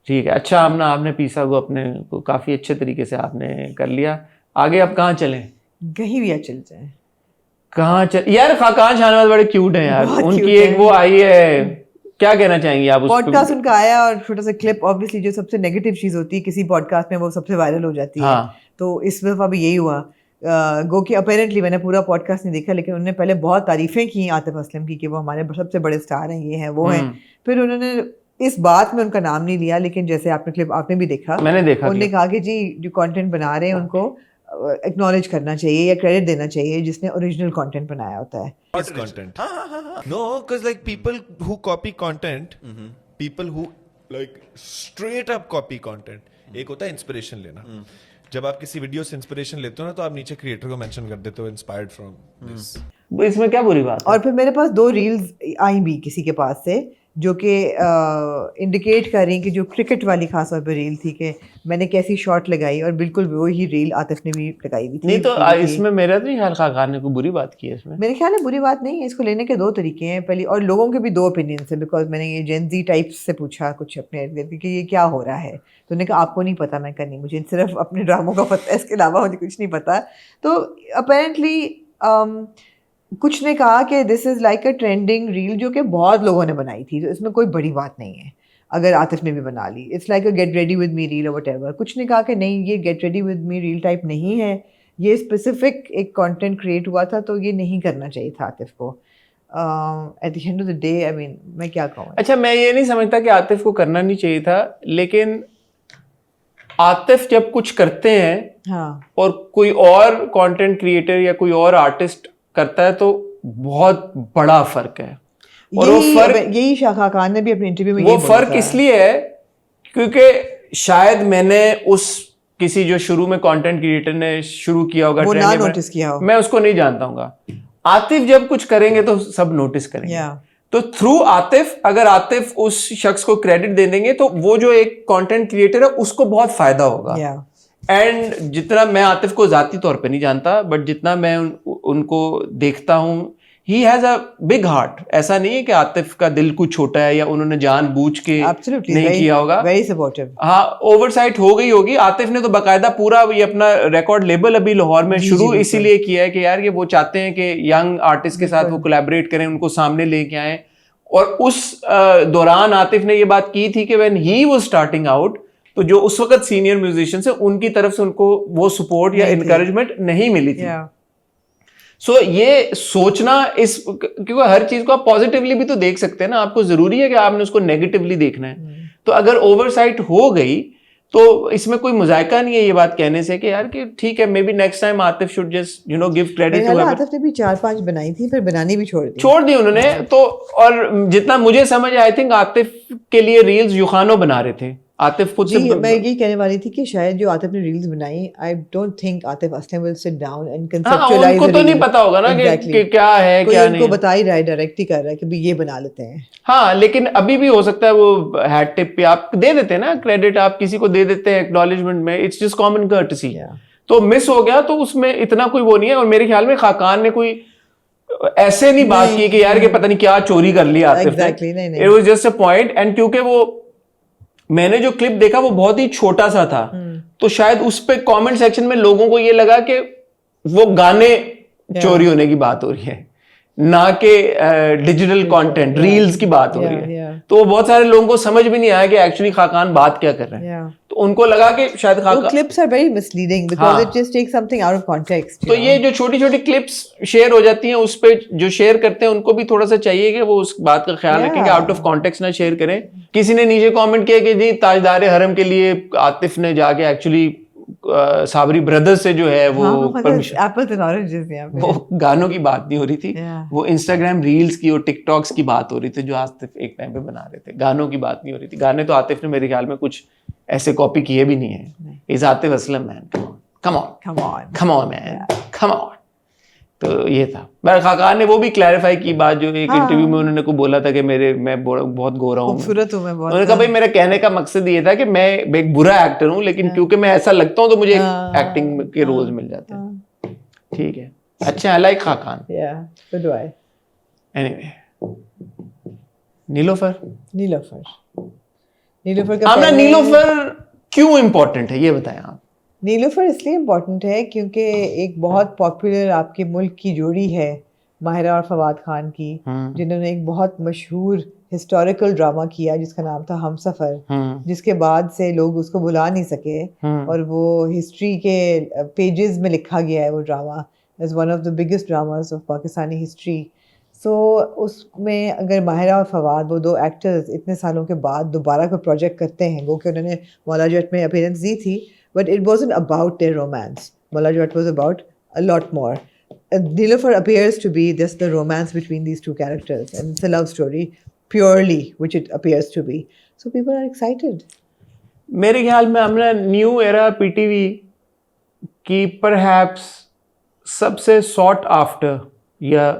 ठीक है. अच्छा, आपने पीसा को अपने को काफ़ी अच्छे तरीके से आपने कर लिया. आगे अब कहाँ चलें? कहीं भी चल जाए. कहाँ चल यार? खाकान शाहनवाज बड़े क्यूट हैं यार. उनकी एक वो आई है, क्या कहना चाहेंगी आप? पॉडकास्ट उनका आया और छोटा सा क्लिप, ऑब्वियसली जो सबसे नेगेटिव चीज होती है किसी पॉडकास्ट में वो सबसे वायरल हो जाती है. तो इस दफा भी यही हुआ. गो कि अपेरेंटली मैंने पूरा पॉडकास्ट नहीं देखा, लेकिन उन्होंने पहले बहुत तारीफें की आतिफ असलम की कि वो हमारे सबसे बड़े स्टार हैं, ये हैं वो हैं. फिर उन्होंने इस बात में उनका नाम नहीं लिया, लेकिन जैसे आपने क्लिप आपने भी देखा, मैंने देखा, उन्होंने कहा कि जी जो कंटेंट बना रहे हैं उनको एक्नॉलेज करना चाहिए या क्रेडिट देना चाहिए जिसने ओरिजिनल कंटेंट बनाया होता है. Content. No, because like people who copy content, people who like straight up copy content. एक होता है इंस्पिरेशन लेना. जब आप किसी वीडियो से इंस्पिरेशन लेते हो ना, तो आप नीचे क्रिएटर को मेंशन कर देते हो इंस्पायर्ड फ्रॉम दिस. इसमें क्या बुरी बात है? और फिर मेरे पास 2 रील्स आई भी किसी के पास से जो कि इंडिकेट कर रही कि जो क्रिकेट वाली खास तौर पर रील थी कि मैंने कैसी शॉट लगाई, और बिल्कुल वही रील आतिफ ने भी लगाई हुई थी. नहीं तो इसमें मेरा तो ख्याल खाकान ने कोई बुरी बात की है इसमें. मेरे ख्याल में बुरी बात नहीं है. इसको लेने के 2 तरीके हैं. पहले, और लोगों के भी 2 ओपिनियंस हैं, बिकॉज मैंने ये जेनजी टाइप्स से पूछा कुछ अपने कि ये क्या हो रहा है, तो उन्होंने कहा आपको नहीं पता. मैं नहीं, मुझे सिर्फ अपने ड्रामों का पता है, इसके अलावा मुझे कुछ नहीं पता. तो अपेरेंटली कुछ ने कहा कि this is like a trending reel जो कि बहुत लोगों ने बनाई थी, तो इसमें कोई बड़ी बात नहीं है अगर आतिफ ने भी बना ली. It's like a get ready with me reel और व्हाटएवर. कुछ ने कहा कि नहीं, ये get ready with me reel type नहीं है, ये स्पेसिफिक एक कंटेंट क्रिएट हुआ था, तो ये नहीं करना चाहिए था आतिफ को. At the end of the day I mean मैं क्या कहूँ. अच्छा, मैं ये नहीं समझता कि आतिफ को करना नहीं चाहिए था, लेकिन आतिफ जब कुछ करते हैं और कोई और कंटेंट क्रिएटर या कोई और आर्टिस्ट करता है तो बहुत बड़ा फर्क है. और वो फर्क, यही शाखा खान ने भी अपने इंटरव्यू में वो फर्क इसलिए है क्योंकि शायद मैंने उस किसी जो शुरू में कंटेंट क्रिएटर ने शुरू किया होगा, वो ना नोटिस किया हो, मैं उसको नहीं जानता हूँ. आतिफ जब कुछ करेंगे तो सब नोटिस करेंगे. तो थ्रू आतिफ, अगर आतिफ उस शख्स को क्रेडिट दे देंगे तो वो जो एक कंटेंट क्रिएटर है उसको बहुत फायदा होगा. एंड जितना मैं आतिफ को जाती तौर पे नहीं जानता, बट जितना मैं उनको देखता हूँ, he has a big heart. ऐसा नहीं है कि आतिफ का दिल कुछ छोटा है या उन्होंने जानबूझ के नहीं किया होगा. Very supportive. हाँ, ओवरसाइट हो गई होगी. आतिफ ने तो बाकायदा पूरा ये अपना रिकॉर्ड लेबल अभी लाहौर में शुरू इसीलिए किया है कि यार ये वो चाहते हैं कि यंग आर्टिस्ट के साथ वो कोलैबोरेट करें, उनको सामने लेके आए. और उस दौरान आतिफ ने ये बात की थी कि when he was starting out, तो जो उस वक्त सीनियर म्यूजिशियंस है उनकी तरफ से उनको वो सपोर्ट या इनकरेजमेंट नहीं मिली थी. सो ये सोचना क्योंकि हर चीज को आप पॉजिटिवली भी तो देख सकते हैं ना. आपको जरूरी है कि आपने उसको नेगेटिवली देखना है. तो अगर ओवरसाइट हो गई तो इसमें कोई मुजायका नहीं है ये बात कहने से कि यार कि ठीक है, maybe next time Atif should just give credit to. Atif ने भी 4-5 बनाई थी, फिर बनानी भी छोड़ दी उन्होंने. तो और जितना मुझे समझ आई थिंक आतिफ के लिए रील्स युखानो बना रहे थे. आतिफ खुद से, मैं यही कहने वाली थी कि शायद जो आतिफ ने रील्स बनाई, I don't think Atif Aslam will sit down and conceptualise. उनको तो नहीं पता होगा ना कि क्या है क्या नहीं. उनको बता ही रहा है, डायरेक्ट ही कर रहा है कि ये बना लेते हैं. हाँ, लेकिन अभी भी हो सकता है वो हैड टिप पे आप दे देते हैं ना क्रेडिट, आप किसी को दे देते हैं एक्नॉलेजमेंट में. It's just common courtesy. तो मिस हो गया तो उसमें इतना कोई वो नहीं है. और मेरे ख्याल में खाकान ने कोई ऐसे नहीं बात की कि यार कि पता नहीं क्या चोरी कर लिया आतिफ ने. It was just a point. And क्योंकि वो मैंने जो क्लिप देखा वो बहुत ही छोटा सा था, तो शायद उस पे कमेंट सेक्शन में लोगों को ये लगा कि वो गाने चोरी होने की बात हो रही है, ना कि डिजिटल कंटेंट रील्स की बात हो रही है। तो बहुत सारे लोगों को समझ भी नहीं आया कि एक्चुअली खाकान बात क्या कर रहे हैं। तो उनको लगा कि शायद Khaqan clips are very misleading because it just takes something out of context. तो ये जो छोटी छोटी क्लिप्स शेयर हो जाती हैं, उस पे जो शेयर करते हैं उनको भी थोड़ा सा चाहिए कि वो उस बात का ख्याल रखें कि आउट ऑफ कॉन्टेक्स्ट ना शेयर करें। किसी ने नीचे कमेंट किया कि जी ताजदार हरम के लिए आतिफ ने जाके एक्चुअली साबरी ब्रदर्स से जो है वो परमिशन, apples and oranges यहाँ पे। वो गानों की बात नहीं हो रही थी, वो इंस्टाग्राम रील्स की और टिकटॉक्स की बात हो रही थी जो आतिफ एक टाइम पे बना रहे थे। गानों की बात नहीं हो रही थी। गाने तो आतिफ ने मेरे ख्याल में कुछ ऐसे कॉपी किए भी नहीं है। Is Atif Aslam man, come on man, come on. तो ये था। मैं खाकान ने वो भी क्लैरिफाई की बात जो एक इंटरव्यू में उन्होंने को बोला था कि मैं बहुत गोरा हूँ, खूबसूरत हूँ मैं बहुत। उन्होंने कहा भाई मेरा कहने का मकसद ये था कि मैं एक बुरा एक्टर हूँ, लेकिन क्योंकि मैं ऐसा लगता हूँ तो मुझे एक्टिंग के रोल्स मिल जाते हैं। ठीक है, अच्छा, I like Khaqan. so do I. Anyway, Nilofar का आमना, नीलोफर क्यों इम्पोर्टेंट है ये बताएं आप। नीलोफर इसलिए इम्पोर्टेंट है क्योंकि एक बहुत पॉपुलर आपके मुल्क की जोड़ी है माहिरा और फवाद खान की, जिन्होंने एक बहुत मशहूर हिस्टोरिकल ड्रामा किया जिसका नाम था हमसफर, जिसके बाद से लोग उसको भुला नहीं सके और वो हिस्ट्री के पेजेस में लिखा गया है वो drama as one of the biggest dramas of Pakistani history. So उसमें अगर माहिरा और फवाद, वो दो एक्टर्स इतने सालों के बाद दोबारा कोई प्रोजेक्ट करते हैं, वो कि उन्होंने मौला जट में अपीयरेंस दी थी, but it wasn't about their romance. Mala Jat was about a lot more. Niloufar appears to be just the romance between these two characters, and it's a love story purely, which it appears to be. So people are excited. मेरे ख्याल में हमने new era PTV की perhaps सबसे sought after या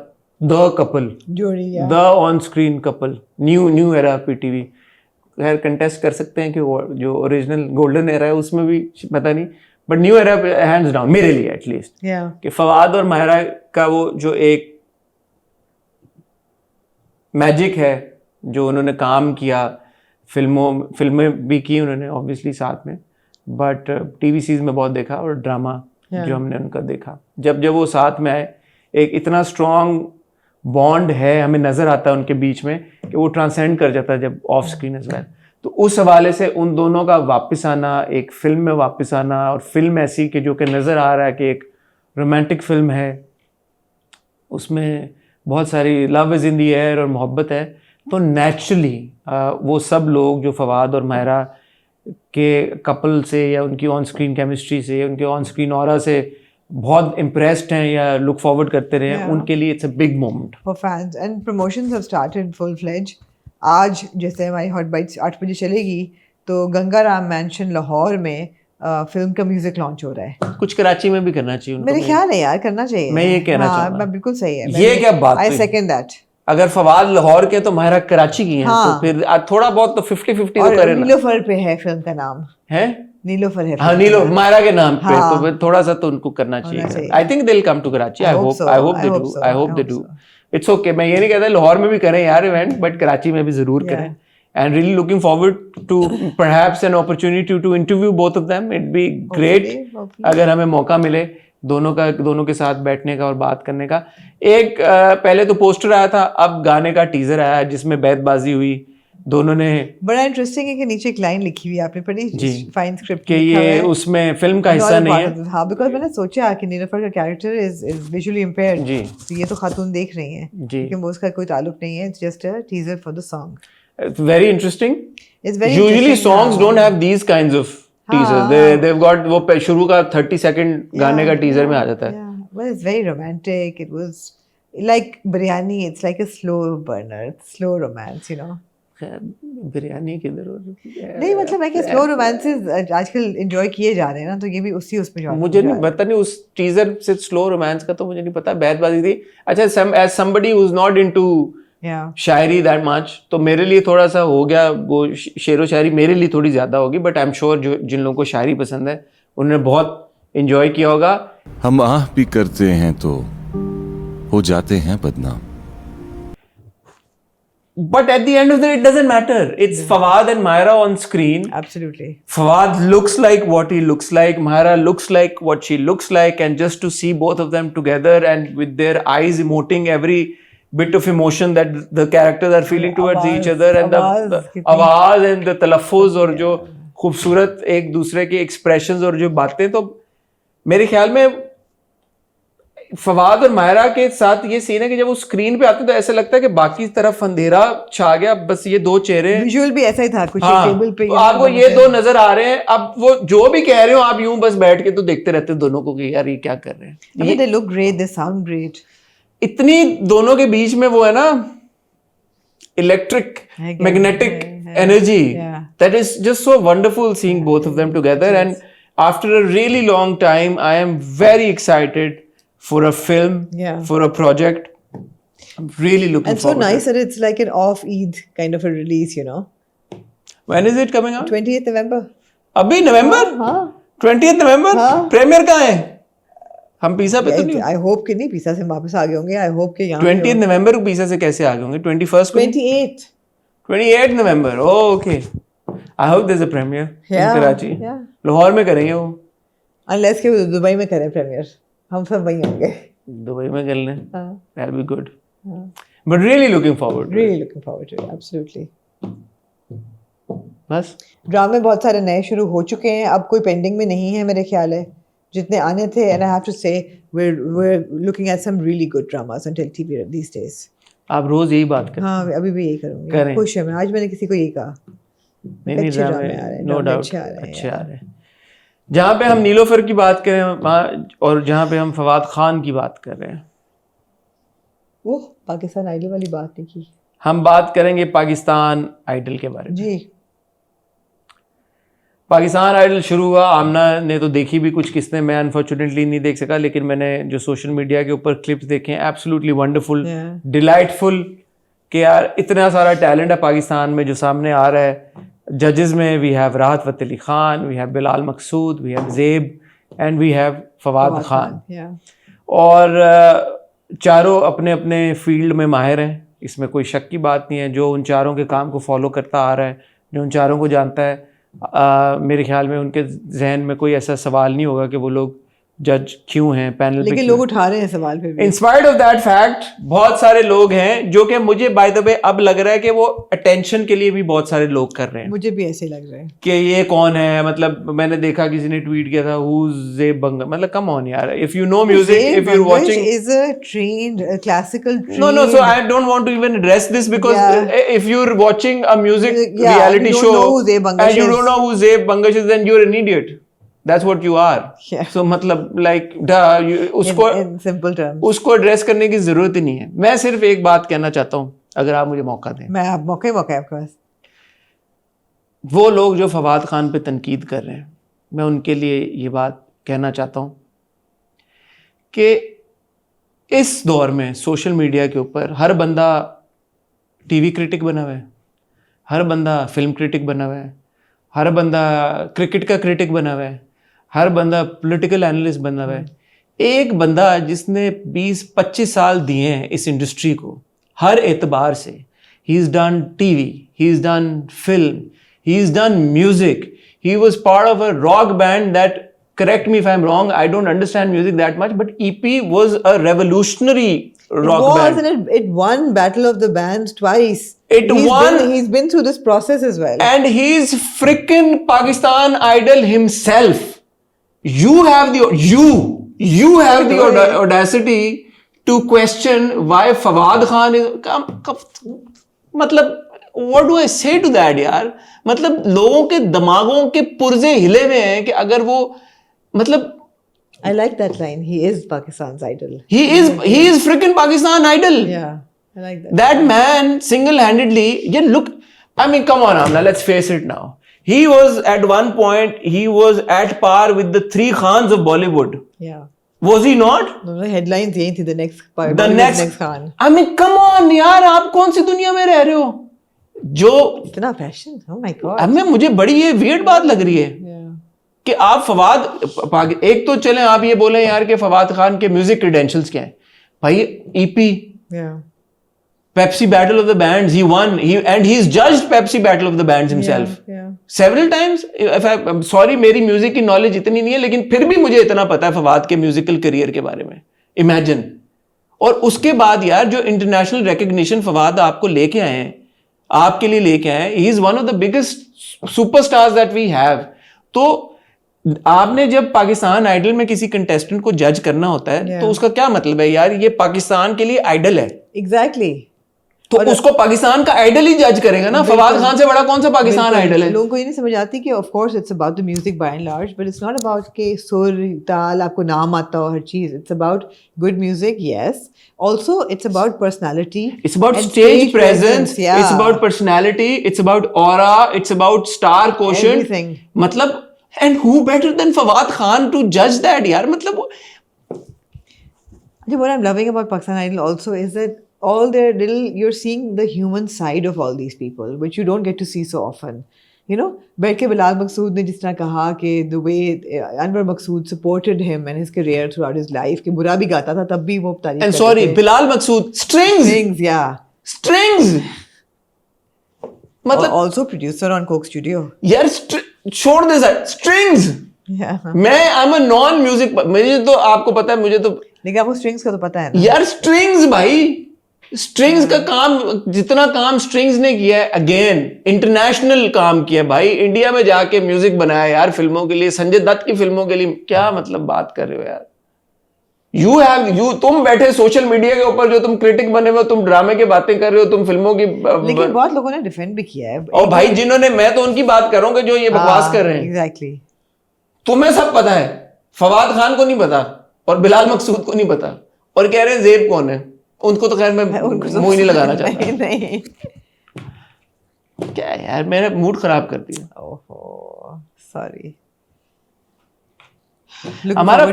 the couple जोड़ी, the on screen couple, new era PTV. खैर contest कर सकते हैं कि वो जो ओरिजिनल गोल्डन एरा है उसमें भी पता नहीं, but new era hands down मेरे लिए एटलीस्ट, कि फवाद और माहिरा का वो जो एक मैजिक है जो उन्होंने काम किया, फिल्में भी की उन्होंने ऑब्वियसली साथ में, बट टीवी सीरीज में बहुत देखा और ड्रामा जो हमने उनका देखा, जब वो साथ में आए एक इतना स्ट्रॉन्ग बॉन्ड है, हमें नजर आता है उनके बीच में कि वो ट्रांसेंड कर जाता है जब ऑफ स्क्रीन एज वेल। तो उस हवाले से उन दोनों का वापस आना, एक फिल्म में वापस आना, और फिल्म ऐसी कि जो कि नज़र आ रहा है कि एक रोमांटिक फिल्म है, उसमें बहुत सारी love is in the air और मोहब्बत है, तो नेचुरली वो सब लोग जो फवाद और माहिरा के कपल से या उनकी ऑन स्क्रीन केमिस्ट्री से, उनके ऑन स्क्रीन ऑरा से बहुत इम्प्रेस्ड हैं या लुक फॉरवर्ड करते रहे हैं, उनके लिए it's a big moment for fans. And promotions have started full fledge. आज जैसे हमारी हॉट बाइट्स 8 बजे चलेगी तो गंगाराम मैंशन लाहौर में फिल्म का म्यूजिक लॉन्च हो रहा है। कुछ कराची में भी करना चाहिए उनको, मेरे ख्याल है यार, करना चाहिए। मैं ये कहना चाहूँगा, मैं बिल्कुल सही है। ये क्या बात, आई सेकंड दैट। अगर फवाद लाहौर के तो माहिरा कराची की हैं, तो फिर थोड़ा बहुत तो 50-50 तो करें ना। नीलोफर पे है फिल्म का नाम, है नीलोफर है। हाँ, नीलोफर माहिरा के नाम पे, तो फिर थोड़ा सा तो उनको करना चाहिए। I think they will come to Karachi. I hope they do. It's okay, मैं ये नहीं कहता लाहौर में भी करें यार इवेंट, बट कराची में भी जरूर करें। And really looking forward to perhaps an opportunity to interview both of them. It'd be great अगर हमें मौका मिले दोनों के साथ बैठने का और बात करने का। एक पहले तो पोस्टर आया था, अब गाने का टीजर आया जिसमें बैतबाजी हुई दोनों ने। बड़ा इंटरेस्टिंग है कि नीचे एक लाइन लिखी हुई है, आपने पढ़ी? फाइन स्क्रिप्ट कि ये उसमें फिल्म का हिस्सा नहीं है। हाँ, बिकॉज मैंने सोचा कि नीलोफर का कैरेक्टर इज विजुअली इम्पेयर्ड जी, तो ये तो खातून देख रही हैं जी, लेकिन वो उसका कोई ताल्लुक नहीं है। It's just a teaser for the song. It's very interesting. It's very usually interesting, songs don't have these kinds of teasers. They've got वो शुरू का 30 सेकंड गाने का टीजर में आ जाता है। Well, it's very romantic. It was like biryani. It's like a slow burner, slow romance, you know. Biryani किधर हो? नहीं, मतलब मैं क्या स्लो रोमांसेस आजकल एंजॉय किए जा रहे हैं ना, तो ये भी उसी उसमें जो मुझे नहीं पता, नहीं उस टीजर से स्लो रोमांस का तो मुझे नहीं पता। बैतबाजी थी। अच्छा, as somebody who's not into Shayari that much, तो मेरे लिए थोड़ा सा हो गया वो शेरो शायरी मेरे लिए थोड़ी ज्यादा होगी, बट आई एम श्योर जो जिन लोगों को शायरी पसंद है उन्होंने बहुत एंजॉय किया होगा। हम आह भी करते हैं तो हो जाते हैं बदनाम। But at the end of the day, it doesn't matter. It's Fawad and Myra on screen. Absolutely. Fawad looks like what he looks like. Myra looks like what she looks like. And just to see both of them together and with their eyes emoting every bit of emotion that the characters are feeling towards each other, and the आवाज and the तलफ़ुज़ और जो खूबसूरत एक दूसरे के expressions और जो बातें, तो मेरे ख्याल में फवाद और मायरा के साथ ये सीन है कि जब वो स्क्रीन पे आते हैं तो ऐसा लगता है कि बाकी तरफ अंधेरा छा गया, बस ये दो चेहरे। विजुअल भी ऐसा ही था कुछ, हाँ, टेबल पे तो आपको ये दो नजर आ रहे हैं। अब वो जो भी कह रहे हो आप यूं बस बैठ के तो देखते रहते हो दोनों को कि यार ये क्या कर रहे हैं। they look great, they sound great. इतनी दोनों के बीच में वो है ना electric magnetic energy, that is just so wonderful seeing both of them together. And after a really long time I am very excited for a film, for a project. I'm really looking and so forward nice to it. that it's like an off Eid kind of a release, you know. When is it coming out? 28th November. अभी नवंबर? हाँ 20th नवंबर? Premiere कहाँ है? हम pizza पे तो नहीं। I hope कि नहीं पिज़्ज़ा से वापस आ गए होंगे। I hope कि यहाँ 20th नवंबर को पिज़्ज़ा से कैसे आ गए होंगे? 21st को? 28th November. Oh, okay. I hope there's a premiere in Karachi. Lahore में करेंगे वो। Unless कि वो दुबई में करें प्रीमियर, हम सब वहीं होंगे। दुबई में कर लें। That'll be good. But really looking forward to it. Really looking forward to it. Absolutely. बस ड्रामे बहुत सारे नए शुरू हो चुके हैं, अब कोई पेंडिंग में नहीं है मेरे ख्याल है, जितने आने थे। And I have to say we're looking at some really good dramas on TV these days. आप रोज यही बात करें। हाँ अभी भी यही करूँगी। खुश है मैं, आज मैंने किसी को यही कहा। नहीं ड्रामे आ रहे हैं, नो डाउट अच्छे आ रहे हैं। जहाँ पे हम नीलोफर की बात करें और जहाँ पे हम फवाद खान की बात कर रहे हैं, वो पाकिस्तान आइडल वाली बात नहीं की, हम बात करेंगे पाकिस्तान आइडल के बारे में। जी पाकिस्तान आइडल शुरू हुआ, आमना ने तो देखी भी कुछ किसने, मैं अनफॉर्चुनेटली नहीं देख सका, लेकिन मैंने जो सोशल मीडिया के ऊपर क्लिप्स देखे हैं एब्सोल्युटली वंडरफुल, डिलाइटफुल कि यार इतना सारा टैलेंट है पाकिस्तान में जो सामने आ रहा है। जजेस में we have Rahat Fateh Ali Khan, we have Bilal Maqsood, we have Zeb and we have Fawad Khan. और चारों अपने अपने फील्ड में माहिर हैं, इसमें कोई शक की बात नहीं है। जो उन चारों के काम को फॉलो करता आ रहा है, जो उन चारों को जानता है, मेरे ख्याल में उनके जहन में कोई ऐसा सवाल नहीं होगा कि वो लोग जज क्यों हैं पैनल पे। लेकिन लोग उठा रहे हैं सवाल फिर भी। In spite of that fact बहुत सारे लोग हैं जो कि मुझे बाय द वे अब लग रहा है कि वो अटेंशन के लिए भी बहुत सारे लोग कर रहे हैं। मुझे भी ऐसे लग रहा है कि ये कौन है, मतलब मैंने देखा किसी ने ट्वीट किया था हु ज़ेब बंगश, मतलब कम ऑन यार, if you know music, if you are watching is a trained classical trained no so I don't want to even address this because if you're watching a music reality show and you don't know who Zeb Bangash is, then you're an idiot. That's what you are. So मतलब like उसको in simple terms उसको address करने की जरूरत ही नहीं है। मैं सिर्फ एक बात कहना चाहता हूँ, अगर आप मुझे मौका दें। मैं आप मौका है आपके पास। वो लोग जो फवाद खान पे तनकीद कर रहे हैं, मैं उनके लिए ये बात कहना चाहता हूँ कि इस दौर में सोशल मीडिया के ऊपर हर बंदा टीवी क्रिटिक बना हुआ है, हर बंदा फिल्म क्रिटिक बना हुआ है, हर बंदा क्रिकेट का क्रिटिक बना हुआ है, हर बंदा पॉलिटिकल एनालिस्ट बना हुआ है। एक बंदा जिसने 20-25 साल दिए हैं इस इंडस्ट्री को हर एतबार से, he is done TV, he is done film, he is done music, he was part of a rock band that, correct me if I'm wrong, I don't understand music that much, but EP was a revolutionary rock band. And it won Battle of the Bands twice. He's been through this process as well. And he's freaking Pakistan Idol himself. You have the audacity to question why Fawad Khan is मतलब what do I say to that यार? मतलब लोगों के दिमागों के पुर्जे हिले हुए हैं कि अगर वो मतलब I like that line. He is Pakistan's idol. He is freaking Pakistan Idol. Yeah, I like that. That man single-handedly. Yeah, look. I mean, come on, Amna. Let's face it now. He was at one point. He was at par with the 3 Khans of Bollywood. Yeah. Was he not? The headlines यही थी, the next part. The next Khan. I mean, come on, यार, आप कौन सी दुनिया में रह रहे हो? जो इतना फैशन, oh my god. अब मुझे बड़ी ये weird बात लग रही है कि आप फवाद, एक तो चलें आप ये बोलें यार कि फवाद खान के म्यूजिक क्रेडेंशियल्स क्या हैं भाई, EP Pepsi Battle of the Bands, he won. And he's judged Pepsi Battle of the Bands himself. Yeah. Several times. I'm sorry, मेरी म्यूजिक की नॉलेज इतनी नहीं है, लेकिन फिर भी मुझे इतना पता है फवाद के म्यूजिकल करियर के बारे में. Imagine. और उसके बाद यार जो इंटरनेशनल रिकग्निशन फवाद आपको लेके आए हैं, आपके लिए लेके आए हैं, he is one of the biggest superstars that we have. तो आपने जब पाकिस्तान आइडल में किसी कंटेस्टेंट को जज करना होता है, तो उसका क्या मतलब है यार, ये पाकिस्तान के लिए आइडल है. Exactly. तो उसको पाकिस्तान का आइडल ही जज करेगा ना. फवाद खान से बड़ा कौन सा पाकिस्तान आइडल है? लोगों को ये नहीं समझ आती कि of course it's about the music by and large, but it's not about के सुर ताल आपको नाम आता हो हर चीज. It's about good music, yes. Also, it's about personality. It's about stage presence. It's about personality. It's about aura. It's about star quotient. Everything. मतलब, and who better than Fawad Khan to judge that, यार? मतलब. What I'm loving about Pakistan Idol also is that all their little, you're seeing the human side of all these people, which you don't get to see so often. You know, बैठ के बिलाल मकसूद ने जिस तरह कहा कि the way Anwar Maqsood supported him and his career throughout his life, कि बुरा भी गाता था तब भी वो तारीफ And करते sorry, थे. Bilal Maqsood, strings, yeah. strings. मतलब Also producer on Coke Studio. यार छोड़ दे सर, strings. Yeah. मैं I'm a non music, मुझे तो आपको पता है, मुझे तो लेकिन आपको strings का तो पता है ना. यार strings भाई, स्ट्रिंग्स का काम, जितना काम स्ट्रिंग्स ने किया है, अगेन इंटरनेशनल काम किया भाई. इंडिया में जाके म्यूजिक बनाया यार फिल्मों के लिए, संजय दत्त की फिल्मों के लिए. क्या मतलब बात कर रहे हो यार? तुम बैठे सोशल मीडिया के ऊपर, जो तुम क्रिटिक बने हुए, तुम ड्रामे की बातें कर रहे हो, तुम फिल्मों की. लेकिन बहुत लोगों ने डिफेंड भी किया है. और भाई जिन्होंने, मैं तो उनकी बात कर रहा हूं कि जो ये बकवास कर रहे हैं. एग्जैक्टली. तुम्हें सब पता है, फवाद खान को नहीं पता और बिलाल मकसूद को नहीं पता, और कह रहे हैं ज़ेब कौन है. उनको तो खैर मैं मुंह नहीं लगाना चाहता. नहीं. क्या है यार, मेरा मूड खराब कर दिया. ओहो, सॉरी. हमारा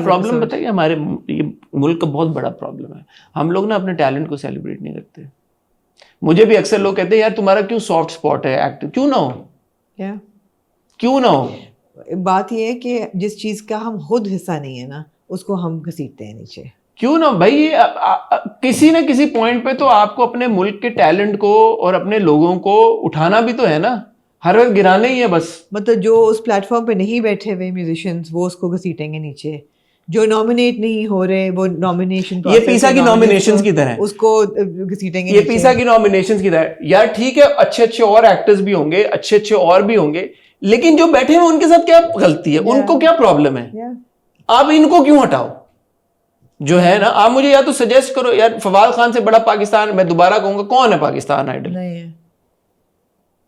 प्रॉब्लम बताइए, हमारे ये मुल्क का बहुत बड़ा प्रॉब्लम है, हम लोग ना अपने टैलेंट को सेलिब्रेट नहीं करते. मुझे भी अक्सर लोग कहते हैं यार तुम्हारा क्यों सॉफ्ट स्पॉट है एक्ट, क्यों ना हो, क्यों ना हो. बात ये है कि जिस चीज का हम खुद हिस्सा नहीं है ना, उसको हम घसीटते हैं नीचे. क्यों ना भाई, किसी न किसी पॉइंट पे तो आपको अपने मुल्क के टैलेंट को और अपने लोगों को उठाना भी तो है ना, हर वक्त गिराना ही है बस. मतलब जो उस प्लेटफॉर्म पे नहीं बैठे हुए म्यूजिशियंस, वो उसको घसीटेंगे नीचे. जो नॉमिनेट नहीं हो रहे, वो नॉमिनेशन, ये पीसा की नॉमिनेशंस की तरह, उसको घसीटेंगे. ये पीसा की नॉमिनेशंस की तरह. यार ठीक है, अच्छे अच्छे और एक्टर्स भी होंगे, अच्छे अच्छे और भी होंगे, लेकिन जो बैठे हैं उनके साथ क्या गलती है, उनको क्या प्रॉब्लम है, आप इनको क्यों हटाओ. जो है ना, आप मुझे या तो सजेस्ट करो यार, फवाद खान से बड़ा पाकिस्तान, मैं दोबारा कहूंगा, कौन है पाकिस्तान आइडल? नहीं है.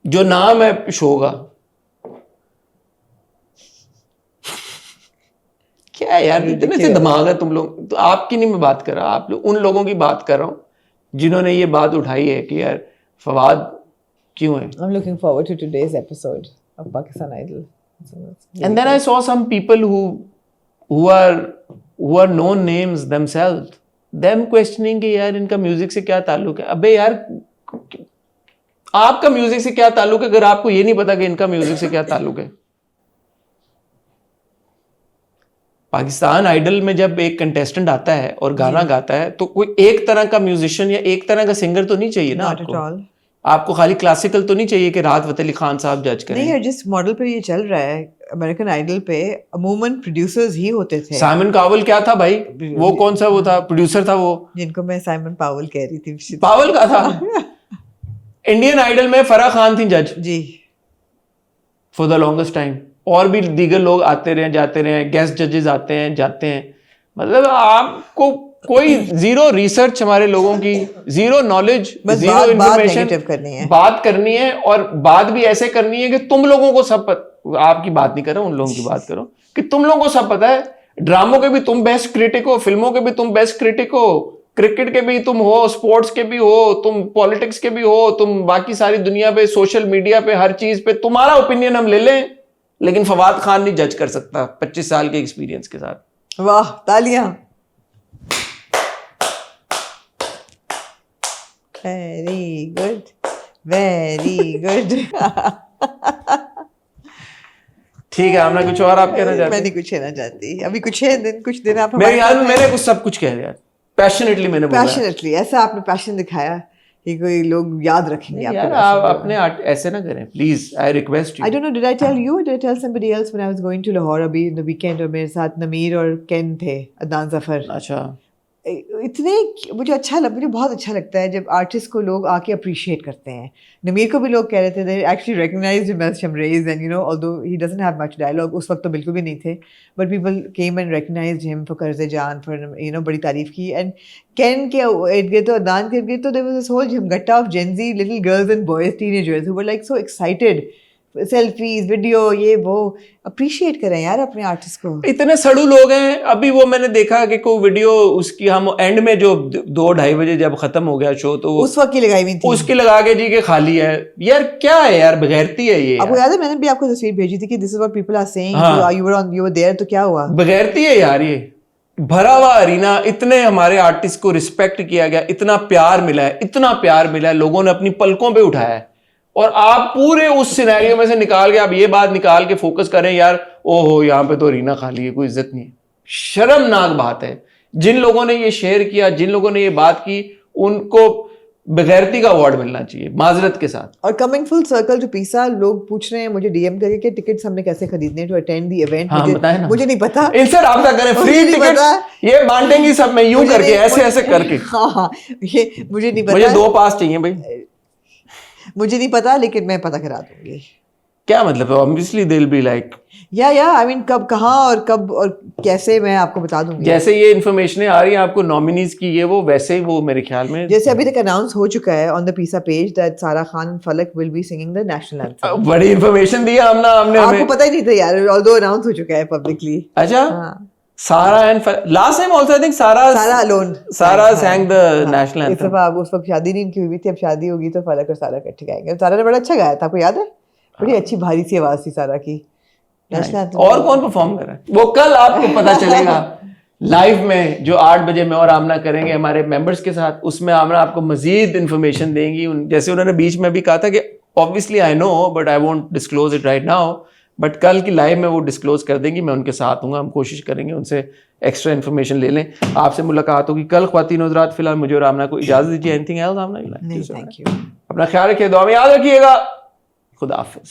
जो नाम है शो का. क्या है यार, इतने से दिमाग है तुम लोग. तो आपकी नहीं मैं बात कर रहा, आप लोग, उन लोगों की बात कर रहा हूं जिन्होंने ये बात उठाई है कि यार फवाद क्यों है. I'm looking forward to today's episode of Pakistan Idol. And then I saw some people who are known names themselves, them questioning कि यार इनका म्यूजिक से क्या ताल्लुक है. अबे यार, आपका म्यूजिक से क्या ताल्लुक है अगर आपको ये नहीं पता कि इनका म्यूजिक से क्या ताल्लुक है. पाकिस्तान आइडल में जब एक कंटेस्टेंट आता है और गाना गाता है, तो कोई एक तरह का म्यूजिशियन या एक तरह का सिंगर तो नहीं चाहिए ना आपको. आपको खाली क्लासिकल तो नहीं चाहिए कि राहत फतेह अली खान साहब जज करें. नहीं, जिस मॉडल पे ये चल रहा है अमेरिकन आइडल पे, अमूमन प्रोड्यूसर्स ही होते थे. साइमन कावल क्या था भाई, वो कौन सा वो था, प्रोड्यूसर था वो, जिनको मैं साइमन पावल कह रही थी. पावल का था. इंडियन आइडल में फराह खान थी जज जी फॉर द लॉन्गेस्ट टाइम. और भी दीगर लोग आते रहे जाते रहे, गेस्ट जजेस आते हैं जाते हैं. मतलब आपको कोई जीरो रिसर्च, हमारे लोगों की जीरो नॉलेज, जीरो इन्फॉर्मेशन, बात करनी है. और बात भी ऐसे करनी है कि तुम लोगों को सब आपकी बात नहीं कर रहा हूं, उन लोगों की बात करो कि तुम लोगों को सब पता है. ड्रामों के भी तुम बेस्ट क्रिटिक हो, फिल्मों के भी तुम बेस्ट क्रिटिक हो, क्रिकेट के भी तुम हो, स्पोर्ट्स के भी हो, तुम पॉलिटिक्स के भी हो, तुम बाकी सारी दुनिया पे, सोशल मीडिया पे, हर चीज पे तुम्हारा ओपिनियन हम ले लें, लेकिन फवाद खान नहीं जज कर सकता 25 साल के एक्सपीरियंस के साथ. वाह, तालियां. Very good, very good. ठीक है, हमने कुछ और आप कहना चाहते? मैं नहीं कुछ कहना चाहती. अभी कुछ दिन आप मेरे यार, मैंने कुछ सब कुछ कह दिया. पैशनेटली मैंने बोला. पैशनेटली, ऐसा आपने पैशन दिखाया. कि कोई लोग याद रखेंगे आपके यार दर्शन आप को। अपने ऐसे ना करें please, I request I you. don't know, did I tell you or did I tell somebody else when I was going to Lahore अभी in the weekend और मेरे साथ नमीर और केन थे, अदनान जफर। अच्छा, इतने मुझे बहुत अच्छा लगता है जब आर्टिस्ट को लोग आके अप्रिशिएट करते हैं। नमीर को भी लोग कह रहे थे they actually recognized him as Shamrez and you know although he doesn't have much dialogue उस वक्त तो बिल्कुल भी नहीं थे, but people came and recognized him for कर्ज़े जान, for you know बड़ी तारीफ की। and Ken के इर्द गिर्द तो अदनान के इर्द गिर्द तो there was this whole झमघट्टा of Gen Z little girls and boys, teenagers who were like so excited, selfies video ये वो। अप्रिशिएट करें यार अपने आर्टिस्ट को। इतने सड़ू लोग हैं। अभी वो मैंने देखा कि कोई वीडियो उसकी हम एंड में जो 2-2:30 बजे जब खत्म हो गया शो तो उस वक्त की लगाई हुई थी, उसकी लगा के जी के खाली है। यार क्या है यार, बगैरती है ये आपको यार। याद है मैंने भी आपको तस्वीर भेजी थी कि this is what people are saying, हाँ। यू वर देयर, तो क्या हुआ? बगैरती है यार ये। भरा हुआ अरीना, इतने हमारे आर्टिस्ट को रिस्पेक्ट किया गया, इतना प्यार मिला है, इतना प्यार मिला है, लोगों ने अपनी पलकों पे उठाया है। और आप पूरे उस सिनेरियो में से निकाल के आप ये बात निकाल के फोकस करें यार ओहो यहाँ पे तो अरीना खाली है, कोई इज्जत नहीं है। शर्मनाक बात है। जिन लोगों ने ये शेयर किया, जिन लोगों ने ये बात की, उनको बगैरती का अवार्ड मिलना चाहिए माजरत के साथ। और कमिंग फुल सर्कल टू पीसा, लोग पूछ रहे हैं मुझे डीएम करके कि टिकट्स हमने कैसे खरीदने टू अटेंड द इवेंट। हाँ, बताएं ना। मुझे नहीं पता, इनसे राब्ता करें, फ्री मुझे नहीं टिकट पता। ये बांटेंगी सब में यूं मुझे करके, नहीं- ऐसे ऐसे करके। हाँ ये मुझे नहीं मुझे पता, 2 पास चाहिए भाई। मुझे नहीं पता, लेकिन मैं पता करा दूंगी। क्या मतलब है? Obviously they will be like, या आई मीन कब, कहाँ और कब और कैसे मैं आपको बता दूंगी। जैसे ये इन्फॉर्मेशन आ रही है आपको नॉमिनीज की, ये वो वैसे ही वो मेरे ख्याल में जैसे अभी तक अनाउंस हो चुका है ऑन द पीसा पेज दैट सारा खान फलक will be singing the national anthem. बड़ी इन्फॉर्मेशन दी है हमने आपको हमें। पता ही नहीं था यार, ऑल्दो अनाउंस हो चुका है पब्लिकली। अच्छा, हाँ, सारा and last time also I think सारा अलोन sang the national इस anthem। दफा अब उस वक्त शादी नहीं इनकी हुई थी, अब शादी होगी तो फलक और सारा इकट्ठे गाएंगे। सारा ने बड़ा अच्छा गाया था, आपको याद है? बड़ी अच्छी भारी सी आवाज थी सारा की। नेशनल एंथम और कौन परफॉर्म कर रहा है वो कल आपको पता चलेगा लाइव में, जो 8 बजे मैं और आमना करेंगे हमारे मेंबर्स के साथ। उसमें आमना आपको मजीद इन्फॉर्मेशन देंगी। जैसे उन्होंने बीच में भी कहा था कि obviously I know but I won't disclose it right now, but कल की लाइव में वो डिस्क्लोज कर देंगी। मैं उनके साथ हूँ, हम कोशिश करेंगे उनसे एक्स्ट्रा इन्फॉर्मेशन ले लें। आपसे मुलाकात होगी कल ख्वातीन हज़रात। फिलहाल मुझे और आमना को इजाजत दीजिए। एनीथिंग एल्स आमना? नहीं, थैंक यू। अपना ख्याल रखिए, दुआ में याद रखिएगा। खुदा हाफिज।